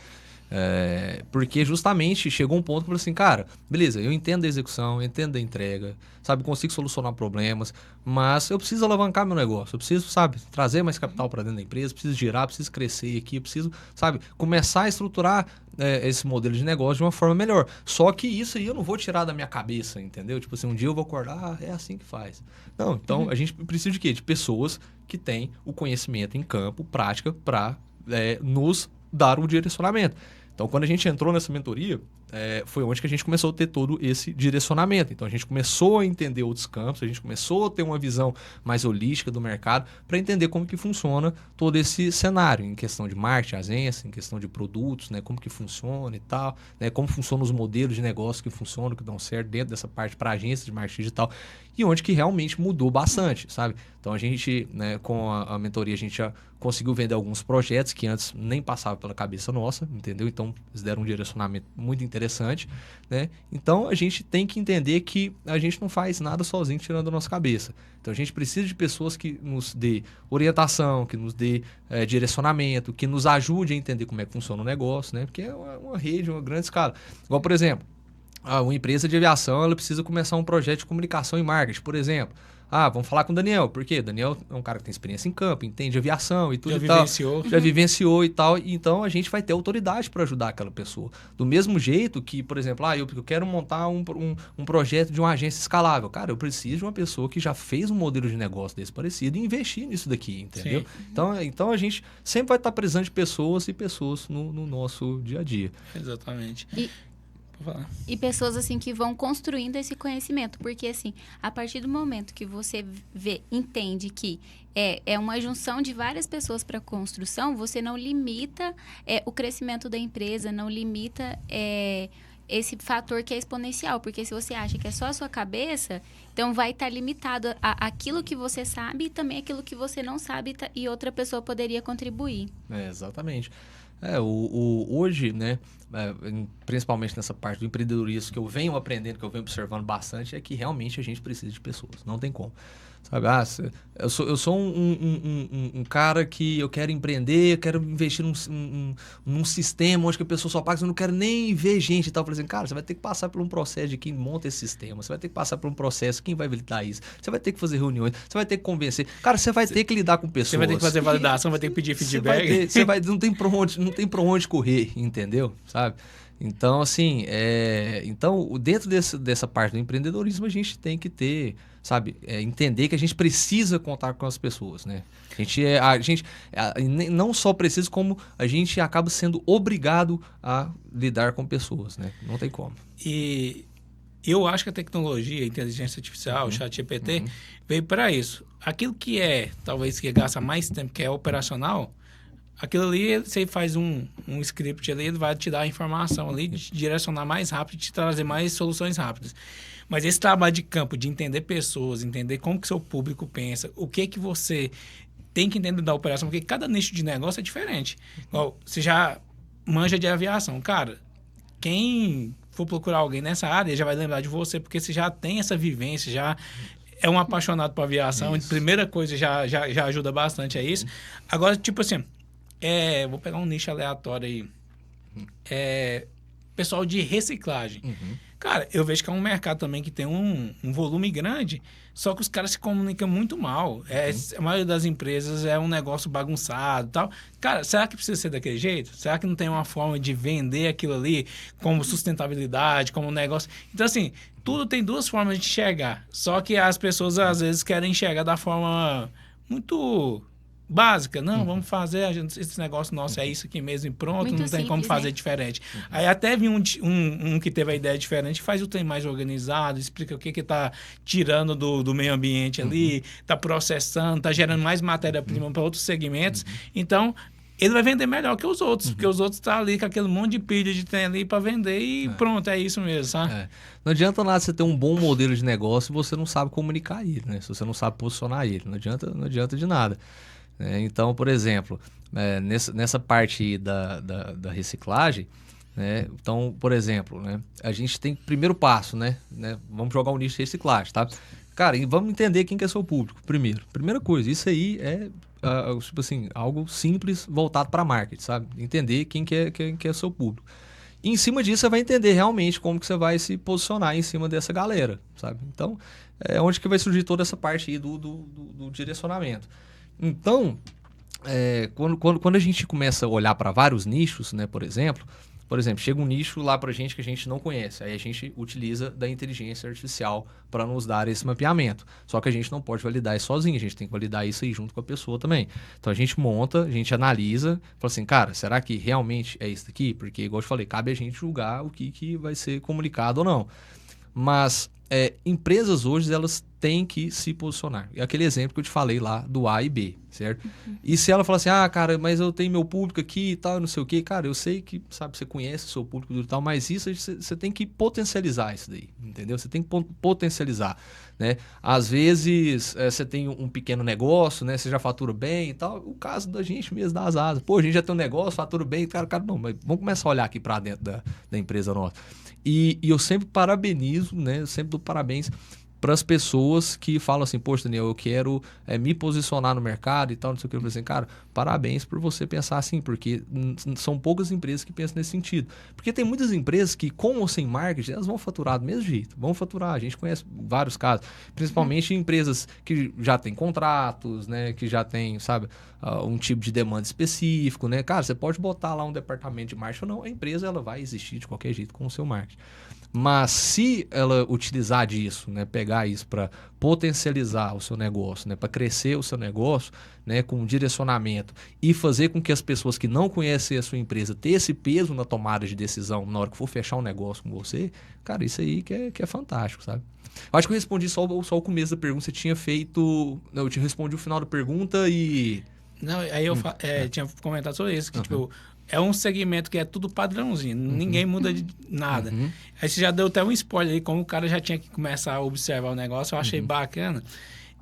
Porque justamente chegou um ponto que eu falei assim, cara, beleza, eu entendo a execução, eu entendo a entrega, sabe, consigo solucionar problemas, mas eu preciso alavancar meu negócio, eu preciso, sabe, trazer mais capital para dentro da empresa, preciso girar, preciso crescer aqui, preciso, sabe, começar a estruturar esse modelo de negócio de uma forma melhor. Só que isso aí eu não vou tirar da minha cabeça, entendeu? Tipo assim, um dia eu vou acordar, é assim que faz. Não, então a gente precisa de quê? De pessoas que têm o conhecimento em campo, prática, para nos dar o direcionamento. Então, quando a gente entrou nessa mentoria, foi onde que a gente começou a ter todo esse direcionamento. Então, a gente começou a entender outros campos, a gente começou a ter uma visão mais holística do mercado para entender como que funciona todo esse cenário, em questão de marketing, agência, em questão de produtos, né, como que funciona e tal, né, como funcionam os modelos de negócio que funcionam, que dão certo dentro dessa parte para agência de marketing digital, e onde que realmente mudou bastante, sabe? Então, a gente, né, com a mentoria, a gente já conseguiu vender alguns projetos que antes nem passavam pela cabeça nossa, entendeu? Então, eles deram um direcionamento muito interessante, né? Então, a gente tem que entender que a gente não faz nada sozinho tirando da nossa cabeça. Então, a gente precisa de pessoas que nos dê orientação, que nos dê direcionamento, que nos ajude a entender como é que funciona o negócio, né? Porque é uma rede, uma grande escala. Igual, por exemplo, uma empresa de aviação, ela precisa começar um projeto de comunicação e marketing, por exemplo. Vamos falar com o Daniel. Por quê? Daniel é um cara que tem experiência em campo, entende aviação e tudo e tal. Já vivenciou e tal. E então, a gente vai ter autoridade para ajudar aquela pessoa. Do mesmo jeito que, por exemplo, eu quero montar um projeto de uma agência escalável. Cara, eu preciso de uma pessoa que já fez um modelo de negócio desse parecido e investir nisso daqui, entendeu? Então, a gente sempre vai estar precisando de pessoas e pessoas no nosso dia a dia. Exatamente. E pessoas, assim, que vão construindo esse conhecimento. Porque, assim, a partir do momento que você entende que é uma junção de várias pessoas para construção, você não limita o crescimento da empresa, não limita esse fator que é exponencial. Porque se você acha que é só a sua cabeça, então vai estar limitado aquilo que você sabe e também aquilo que você não sabe e outra pessoa poderia contribuir. Exatamente. Hoje, né, principalmente nessa parte do empreendedorismo que eu venho aprendendo, que eu venho observando bastante, é que realmente a gente precisa de pessoas, não tem como. Sabe, eu sou um cara que eu quero empreender, eu quero investir num sistema onde que a pessoa só paga, eu não quero nem ver gente e tal. Eu falei assim, cara, você vai ter que passar por um processo de quem monta esse sistema, você vai ter que passar por um processo, quem vai validar isso, você vai ter que fazer reuniões, você vai ter que convencer. Cara, você vai ter que lidar com pessoas. Você vai ter que fazer validação, vai ter que pedir feedback. Não tem pra onde correr, entendeu? Sabe? Então, assim, dentro dessa parte do empreendedorismo, a gente tem que ter, sabe, entender que a gente precisa contar com as pessoas, né? A gente não só precisa, como a gente acaba sendo obrigado a lidar com pessoas, né? Não tem como. E eu acho que a tecnologia, a inteligência artificial, o ChatGPT, veio para isso. Aquilo que talvez que gasta mais tempo, que é operacional, aquilo ali, você faz um script ali, ele vai te dar a informação ali, te direcionar mais rápido, te trazer mais soluções rápidas. Mas esse trabalho de campo, de entender pessoas, entender como que seu público pensa, o que você tem que entender da operação, porque cada nicho de negócio é diferente. Igual, você já manja de aviação. Cara, quem for procurar alguém nessa área já vai lembrar de você, porque você já tem essa vivência, já é um apaixonado por aviação. Isso. Primeira coisa, já ajuda bastante a isso. Agora, tipo assim, vou pegar um nicho aleatório aí. Pessoal de reciclagem. Cara, eu vejo que é um mercado também que tem um volume grande, só que os caras se comunicam muito mal. A maioria das empresas é um negócio bagunçado e tal. Cara, será que precisa ser daquele jeito? Será que não tem uma forma de vender aquilo ali como sustentabilidade, como um negócio? Então, assim, tudo tem duas formas de enxergar. Só que as pessoas, às vezes, querem enxergar da forma muito básica. Não, vamos fazer, esse negócio nosso é isso aqui mesmo e pronto, Muito não tem simples, como fazer né? diferente. Aí até vi um que teve a ideia diferente, faz o trem mais organizado, explica o que está tirando do meio ambiente ali, está processando, está gerando mais matéria-prima para outros segmentos. Então, ele vai vender melhor que os outros, porque os outros estão ali com aquele monte de pilha de trem ali para vender e pronto, é isso mesmo, sabe? Não adianta nada você ter um bom modelo de negócio se você não sabe comunicar ele, né? Se você não sabe posicionar ele, não adianta de nada. Então, por exemplo, nessa parte aí da reciclagem, né? Então, por exemplo, né? A gente tem primeiro passo, né? Vamos jogar um nicho de reciclagem, tá? Cara, e vamos entender quem que é seu público primeiro. Primeira coisa, isso aí tipo assim, algo simples voltado para marketing, sabe? Entender quem que é seu público. E em cima disso, você vai entender realmente como que você vai se posicionar em cima dessa galera, sabe? Então, é onde que vai surgir toda essa parte aí do direcionamento. Então, quando a gente começa a olhar para vários nichos, né, por exemplo, chega um nicho lá para a gente que a gente não conhece, aí a gente utiliza da inteligência artificial para nos dar esse mapeamento. Só que a gente não pode validar isso sozinho, a gente tem que validar isso aí junto com a pessoa também. Então a gente monta, a gente analisa, fala assim, cara, será que realmente é isso daqui? Porque, igual eu te falei, cabe a gente julgar o que vai ser comunicado ou não. Mas empresas hoje, elas têm que se posicionar. E aquele exemplo que eu te falei lá do A e B, certo? E se ela falar assim, cara, mas eu tenho meu público aqui e tal, não sei o quê. Cara, eu sei que, sabe, você conhece o seu público e tal, mas isso você tem que potencializar isso daí, entendeu? Você tem que potencializar, né? Às vezes, você tem um pequeno negócio, né? Você já fatura bem e tal. O caso da gente mesmo, das asas. Pô, a gente já tem um negócio, fatura bem. Cara, não, mas vamos começar a olhar aqui para dentro da empresa nossa. E eu sempre parabenizo, né? Eu sempre dou parabéns para as pessoas que falam assim, poxa, Daniel, eu quero me posicionar no mercado e tal, não sei o que. Eu falei assim, cara, parabéns por você pensar assim, porque são poucas empresas que pensam nesse sentido. Porque tem muitas empresas que, com ou sem marketing, elas vão faturar do mesmo jeito. Vão faturar, a gente conhece vários casos. Principalmente empresas que já têm contratos, né, que já têm, sabe, um tipo de demanda específico, né? Cara, você pode botar lá um departamento de marketing ou não, a empresa ela vai existir de qualquer jeito com o seu marketing. Mas se ela utilizar disso, né, pegar isso para potencializar o seu negócio, né, para crescer o seu negócio, né, com direcionamento e fazer com que as pessoas que não conhecem a sua empresa tenham esse peso na tomada de decisão na hora que for fechar um negócio com você, cara, isso aí que é fantástico, sabe? Eu acho que eu respondi só o começo da pergunta. Você tinha feito... Não, eu te respondi o final da pergunta e... Não, aí eu tinha comentado sobre isso, que tipo... É um segmento que é tudo padrãozinho, ninguém muda de nada. Aí você já deu até um spoiler aí, como o cara já tinha que começar a observar o negócio, eu achei bacana.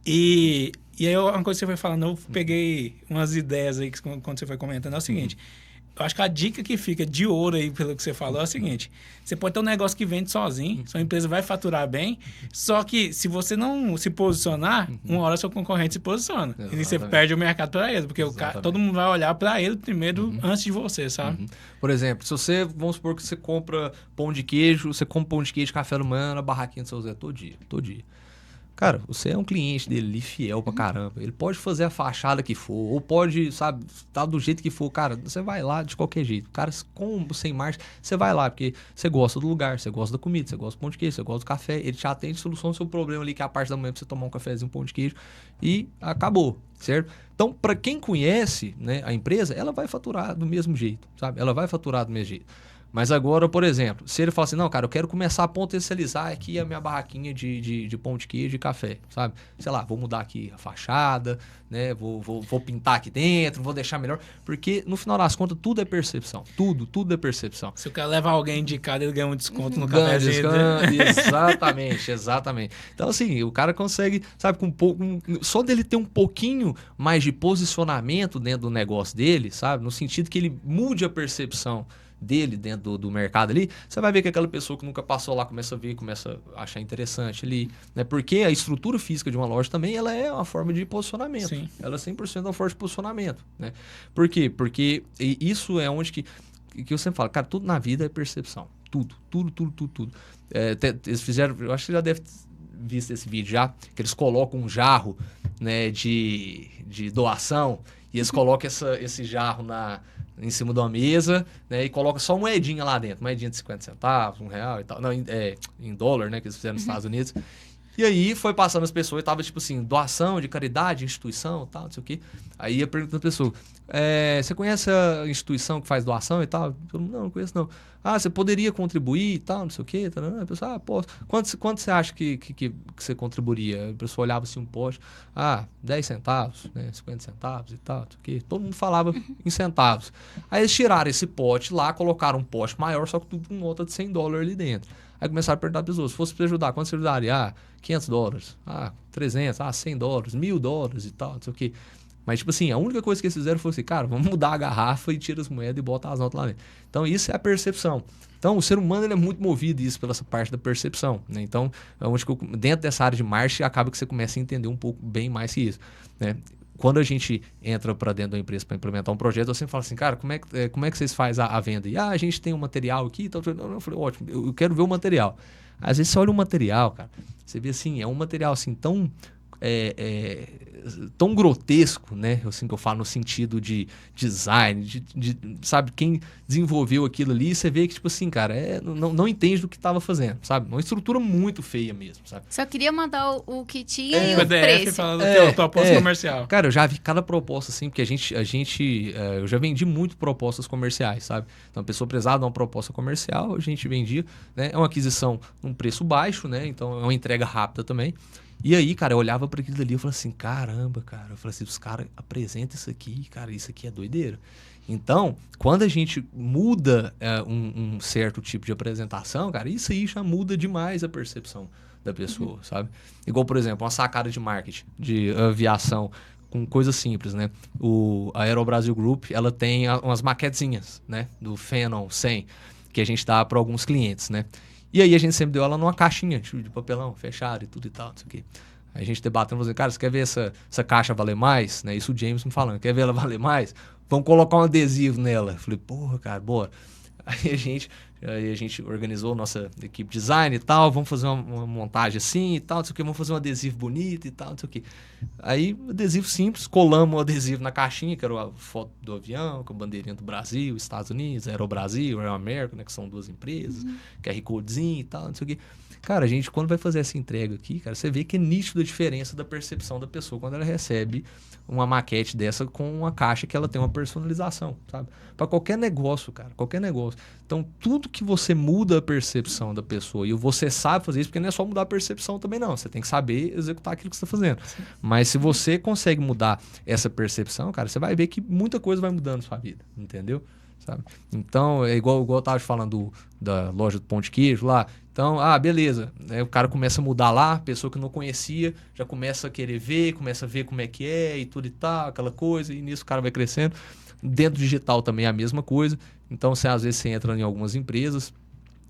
E aí uma coisa que você foi falando, eu peguei umas ideias aí quando você foi comentando, é o seguinte... Eu acho que a dica que fica de ouro aí, pelo que você falou, é o seguinte. Você pode ter um negócio que vende sozinho, sua empresa vai faturar bem, só que se você não se posicionar, uma hora seu concorrente se posiciona. Exatamente. E você perde o mercado para ele, porque todo mundo vai olhar para ele primeiro antes de você, sabe? Por exemplo, se você, vamos supor que você compra pão de queijo, café da manhã na barraquinha do seu Zé todo dia. Cara, você é um cliente dele fiel pra caramba. Ele pode fazer a fachada que for, ou pode, sabe, tá do jeito que for. Cara, você vai lá de qualquer jeito. Cara, com ou sem marcha, você vai lá, porque você gosta do lugar, você gosta da comida, você gosta do pão de queijo, você gosta do café. Ele te atende, solução do seu problema ali, que é a parte da manhã pra você tomar um cafezinho, um pão de queijo, e acabou, certo? Então, para quem conhece, né, a empresa, ela vai faturar do mesmo jeito, sabe? Ela vai faturar do mesmo jeito. Mas agora, por exemplo, se ele fala assim, não, cara, eu quero começar a potencializar aqui a minha barraquinha de pão de queijo e café, sabe? Sei lá, vou mudar aqui a fachada, né? Vou pintar aqui dentro, vou deixar melhor. Porque, no final das contas, tudo é percepção. Tudo é percepção. Se o cara leva alguém indicado, ele ganha um desconto no Ganha cafezinho. Exatamente. Então, assim, o cara consegue, sabe, com um pouco... Só dele ter um pouquinho mais de posicionamento dentro do negócio dele, sabe? No sentido que ele mude a percepção dele dentro do mercado ali, você vai ver que aquela pessoa que nunca passou lá começa a ver, começa a achar interessante ali, né? Porque a estrutura física de uma loja também, ela é uma forma de posicionamento. Sim. Ela é 100% uma forma de posicionamento, né? Por quê? Porque isso é onde que eu sempre falo, cara, tudo na vida é percepção. Tudo. Eles fizeram, eu acho que você já deve ter visto esse vídeo já, que eles colocam um jarro, né, de doação, e eles colocam esse jarro em cima de uma mesa, né, e coloca só moedinha lá dentro, moedinha de 50 centavos, R$1 e tal, não, em dólar, né, que eles fizeram nos Estados Unidos. E aí foi passando as pessoas e tava tipo assim, doação de caridade, instituição e tal, não sei o quê. Aí ia perguntando a pessoa, você conhece a instituição que faz doação e tal? Eu, não conheço não. Ah, você poderia contribuir e tal, não sei o quê. A pessoa, posso. Quanto você acha que você contribuiria? A pessoa olhava assim um pote, 10 centavos, né, 50 centavos e tal, não sei o quê. Todo mundo falava em centavos. Aí eles tiraram esse pote lá, colocaram um pote maior, só que tudo com nota de $100 ali dentro. Aí começaram a perguntar às pessoas, se fosse para ajudar, quanto você ajudaria? $500, 300, $100, $1.000 e tal, não sei o quê. Mas, tipo assim, a única coisa que eles fizeram foi assim, cara, vamos mudar a garrafa e tira as moedas e bota as notas lá dentro. Então, isso é a percepção. Então, o ser humano ele é muito movido isso pela essa parte da percepção, né? Então, dentro dessa área de marketing, acaba que você começa a entender um pouco bem mais que isso, né? Quando a gente entra para dentro da empresa para implementar um projeto, eu sempre falo assim, cara, como é que vocês fazem a venda? E a gente tem um material aqui, então eu falei, ótimo, eu quero ver o material. Às vezes você olha o material, cara, você vê assim, é um material assim tão tão grotesco, né? Assim que eu falo no sentido de design, sabe, quem desenvolveu aquilo ali, você vê que, tipo assim, cara, não entende do que estava fazendo, sabe? Uma estrutura muito feia mesmo, sabe? Só queria mandar o que tinha e o PDF preço. falando da proposta comercial. Cara, eu já vi cada proposta assim, porque eu já vendi muito propostas comerciais, sabe? Então a pessoa precisava de uma proposta comercial, a gente vendia, né? É uma aquisição num preço baixo, né? Então é uma entrega rápida também. E aí, cara, eu olhava para aquilo ali e falava assim, caramba, cara. Eu falei assim, os caras apresentam isso aqui, cara, isso aqui é doideira. Então, quando a gente muda um certo tipo de apresentação, cara, isso aí já muda demais a percepção da pessoa, sabe? Igual, por exemplo, uma sacada de marketing, de aviação, com coisas simples, né? A Aerobrasil Group, ela tem umas maquetezinhas, né? Do Phenom 100, que a gente dá para alguns clientes, né? E aí a gente sempre deu ela numa caixinha de papelão, fechada e tudo e tal, não sei o quê. Aí a gente debatendo, falando, cara, você quer ver essa caixa valer mais? Né? Isso o James me falando, quer ver ela valer mais? Vamos colocar um adesivo nela. Eu falei, porra, cara, bora. Aí a gente organizou nossa equipe de design e tal, vamos fazer uma montagem assim e tal, não sei o que, vamos fazer um adesivo bonito e tal, não sei o que. Aí, adesivo simples, colamos o adesivo na caixinha, que era a foto do avião, com a bandeirinha do Brasil, Estados Unidos, Aerobrasil, Air America, né, que são duas empresas, QR Codezinho e tal, não sei o que. Cara, a gente, quando vai fazer essa entrega aqui, cara, você vê que é nítido a diferença da percepção da pessoa quando ela recebe uma maquete dessa com uma caixa que ela tem uma personalização, sabe? Para qualquer negócio, cara, qualquer negócio. Então, tudo que você muda a percepção da pessoa, e você sabe fazer isso, porque não é só mudar a percepção também não, você tem que saber executar aquilo que você está fazendo. Sim. Mas se você consegue mudar essa percepção, cara, você vai ver que muita coisa vai mudando na sua vida, entendeu? Sabe? Então, é igual eu estava falando da loja do pão de queijo lá. Então, beleza. Aí o cara começa a mudar lá, pessoa que não conhecia, já começa a querer ver, começa a ver como é que é e tudo e tal, aquela coisa, e nisso o cara vai crescendo. Dentro do digital também é a mesma coisa. Então, às vezes você entra em algumas empresas,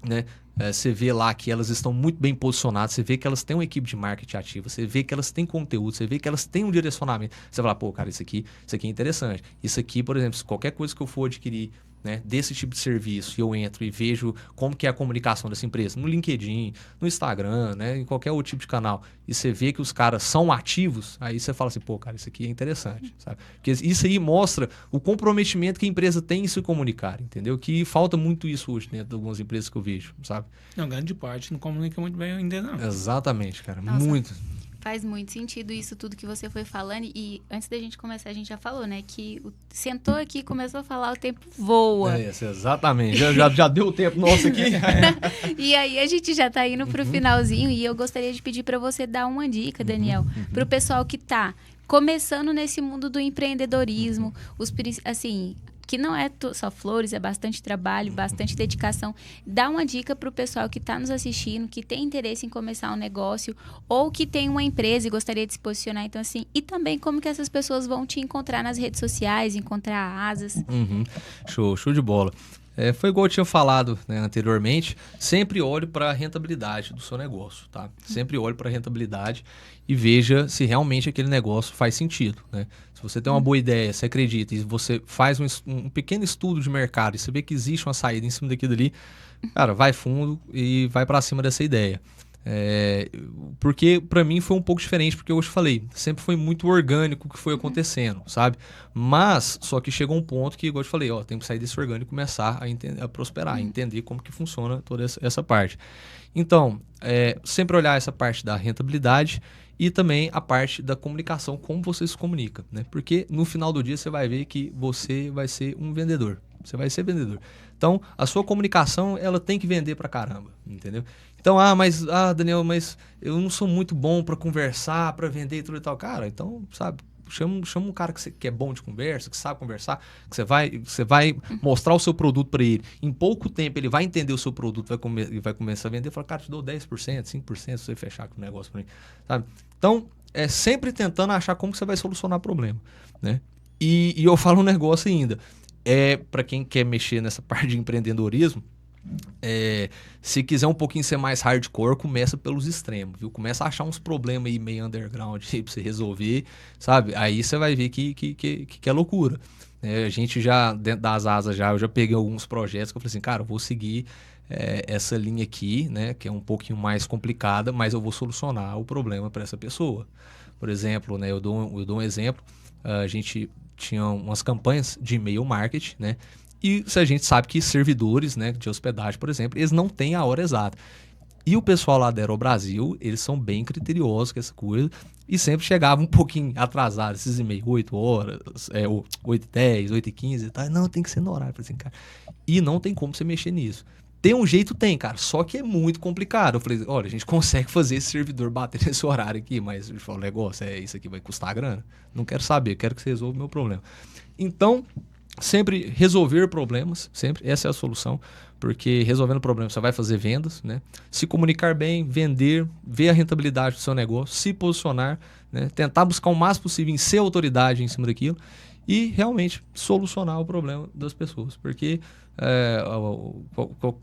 né? Você vê lá que elas estão muito bem posicionadas, você vê que elas têm uma equipe de marketing ativa, você vê que elas têm conteúdo, você vê que elas têm um direcionamento. Você fala, pô, cara, isso aqui é interessante. Isso aqui, por exemplo, se qualquer coisa que eu for adquirir, né, desse tipo de serviço, e eu entro e vejo como que é a comunicação dessa empresa, no LinkedIn, no Instagram, né, em qualquer outro tipo de canal, e você vê que os caras são ativos, aí você fala assim, pô, cara, isso aqui é interessante, sabe? Porque isso aí mostra o comprometimento que a empresa tem em se comunicar, entendeu? Que falta muito isso hoje dentro de algumas empresas que eu vejo, sabe? Não, grande parte não comunica muito bem ainda, não. Exatamente, cara, Nossa. muito. Faz muito sentido isso tudo que você foi falando. E antes da gente começar, a gente já falou, né? Que sentou aqui e começou a falar, o tempo voa. É isso, exatamente. Já deu o tempo nosso aqui. E aí a gente já tá indo pro finalzinho. E eu gostaria de pedir para você dar uma dica, Daniel, pro pessoal que tá começando nesse mundo do empreendedorismo, assim, que não é só flores, é bastante trabalho, bastante dedicação. Dá uma dica para o pessoal que está nos assistindo, que tem interesse em começar um negócio ou que tem uma empresa e gostaria de se posicionar. Então, assim, e também como que essas pessoas vão te encontrar nas redes sociais, encontrar asas. Show de bola. Foi igual eu tinha falado, né, anteriormente, sempre olhe para a rentabilidade do seu negócio, tá? Sempre olhe para a rentabilidade e veja se realmente aquele negócio faz sentido, né? Se você tem uma boa ideia, você acredita e você faz um pequeno estudo de mercado e você vê que existe uma saída em cima daquilo ali, cara, vai fundo e vai para cima dessa ideia. Porque para mim foi um pouco diferente, porque eu te falei, sempre foi muito orgânico o que foi acontecendo, sabe? Mas, só que chegou um ponto que, igual eu te falei, tem que sair desse orgânico e começar a prosperar, entender como que funciona toda essa parte. Então, sempre olhar essa parte da rentabilidade e também a parte da comunicação, como você se comunica, né? Porque no final do dia você vai ver que você vai ser um vendedor, você vai ser vendedor. Então, a sua comunicação, ela tem que vender pra caramba, entendeu? Então, Daniel, mas eu não sou muito bom para conversar, para vender e tudo e tal. Cara, então, sabe, chama um cara que é bom de conversa, que sabe conversar, que você vai mostrar o seu produto para ele. Em pouco tempo, ele vai entender o seu produto, vai começar a vender e falar, cara, te dou 10%, 5% se você fechar com o negócio para mim, sabe? Então, é sempre tentando achar como que você vai solucionar o problema, né? E eu falo um negócio ainda, para quem quer mexer nessa parte de empreendedorismo, se quiser um pouquinho ser mais hardcore, começa pelos extremos, viu? Começa a achar uns problemas aí meio underground aí pra você resolver, sabe? Aí você vai ver que é loucura. A gente já, dentro das asas eu já peguei alguns projetos que eu falei assim, cara, eu vou seguir essa linha aqui, né? Que é um pouquinho mais complicada, mas eu vou solucionar o problema para essa pessoa. Por exemplo, né? Eu dou um exemplo, a gente tinha umas campanhas de e-mail marketing, né? E a gente sabe que servidores, né, de hospedagem, por exemplo, eles não têm a hora exata. E o pessoal lá da Aerobrasil, eles são bem criteriosos com essa coisa e sempre chegavam um pouquinho atrasados, esses e-mails, 8 horas, 8h10, 8h15 e tal. Não, tem que ser no horário. Eu falei assim, cara, e não tem como você mexer nisso. Tem um jeito, tem, cara, só que é muito complicado. Eu falei, olha, a gente consegue fazer esse servidor bater nesse horário aqui, mas eu falo, o negócio isso aqui vai custar grana. Não quero saber, quero que você resolva o meu problema. Então, sempre resolver problemas, sempre, essa é a solução, porque resolvendo problemas você vai fazer vendas, né? Se comunicar bem, vender, ver a rentabilidade do seu negócio, se posicionar, né? Tentar buscar o máximo possível em ser autoridade em cima daquilo e realmente solucionar o problema das pessoas, porque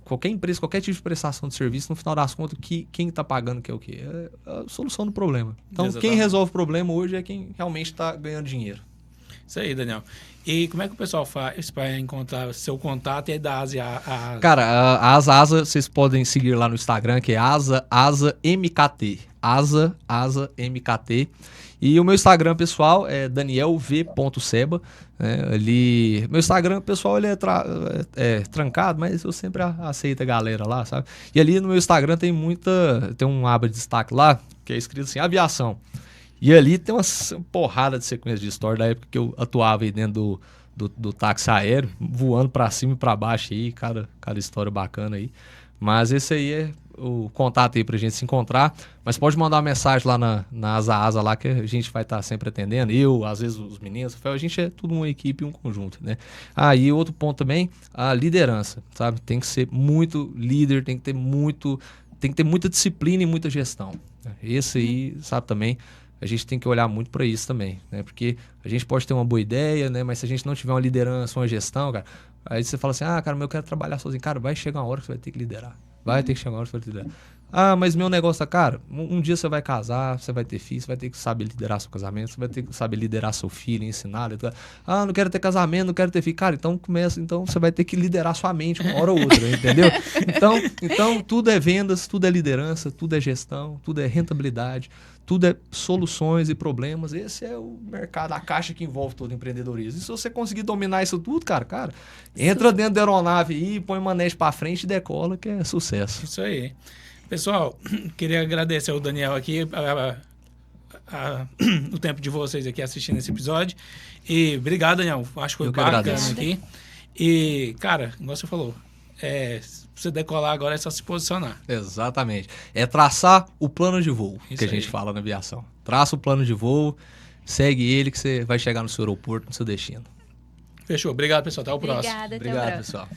qualquer empresa, qualquer tipo de prestação de serviço, no final das contas, quem está pagando que é o quê? É a solução do problema. Então, Exatamente. Quem resolve o problema hoje é quem realmente está ganhando dinheiro. Isso aí, Daniel. E como é que o pessoal faz para encontrar seu contato e aí da Asa? Cara, a Asa, vocês podem seguir lá no Instagram, que é Asa MKT. Asa MKT. E o meu Instagram pessoal é danielv.seba. Ali, meu Instagram pessoal ele é trancado, mas eu sempre aceito a galera lá, sabe? E ali no meu Instagram tem uma aba de destaque lá, que é escrito assim, aviação. E ali tem uma porrada de sequência de história da época que eu atuava aí dentro do táxi aéreo, voando pra cima e pra baixo aí, cada história bacana aí. Mas esse aí é o contato aí pra gente se encontrar. Mas pode mandar uma mensagem lá na Asa lá, que a gente vai estar sempre atendendo. Eu, às vezes os meninos, a gente é tudo uma equipe, um conjunto, né? E outro ponto também, a liderança, sabe? Tem que ser muito líder, tem que ter muita disciplina e muita gestão. Esse aí, sabe, também... A gente tem que olhar muito para isso também, né? Porque a gente pode ter uma boa ideia, né? Mas se a gente não tiver uma liderança, uma gestão, cara, aí você fala assim, cara, mas eu quero trabalhar sozinho. Cara, vai chegar uma hora que você vai ter que liderar. Vai ter que chegar uma hora que você vai ter que liderar. Mas meu negócio cara, um dia você vai casar, você vai ter filho, você vai ter que saber liderar seu casamento, você vai ter que saber liderar seu filho, ensinar. Não quero ter casamento, não quero ter filho. Cara, então você vai ter que liderar sua mente uma hora ou outra, entendeu? Então tudo é vendas, tudo é liderança, tudo é gestão, tudo é rentabilidade. Tudo é soluções e problemas. Esse é o mercado, a caixa que envolve todo empreendedorismo. E se você conseguir dominar isso tudo, cara, entra dentro da aeronave aí, põe manete pra frente e decola, que é sucesso. Isso aí. Pessoal, queria agradecer ao Daniel aqui o tempo de vocês aqui assistindo esse episódio. E obrigado, Daniel. Acho que foi bacana aqui. E, cara, igual você falou, você decolar agora é só se posicionar. Exatamente. É traçar o plano de voo Isso que a gente fala na aviação. Traça o plano de voo, segue ele que você vai chegar no seu aeroporto, no seu destino. Fechou. Obrigado, pessoal. Até o próximo. Obrigada, até o Obrigado, próximo. pessoal.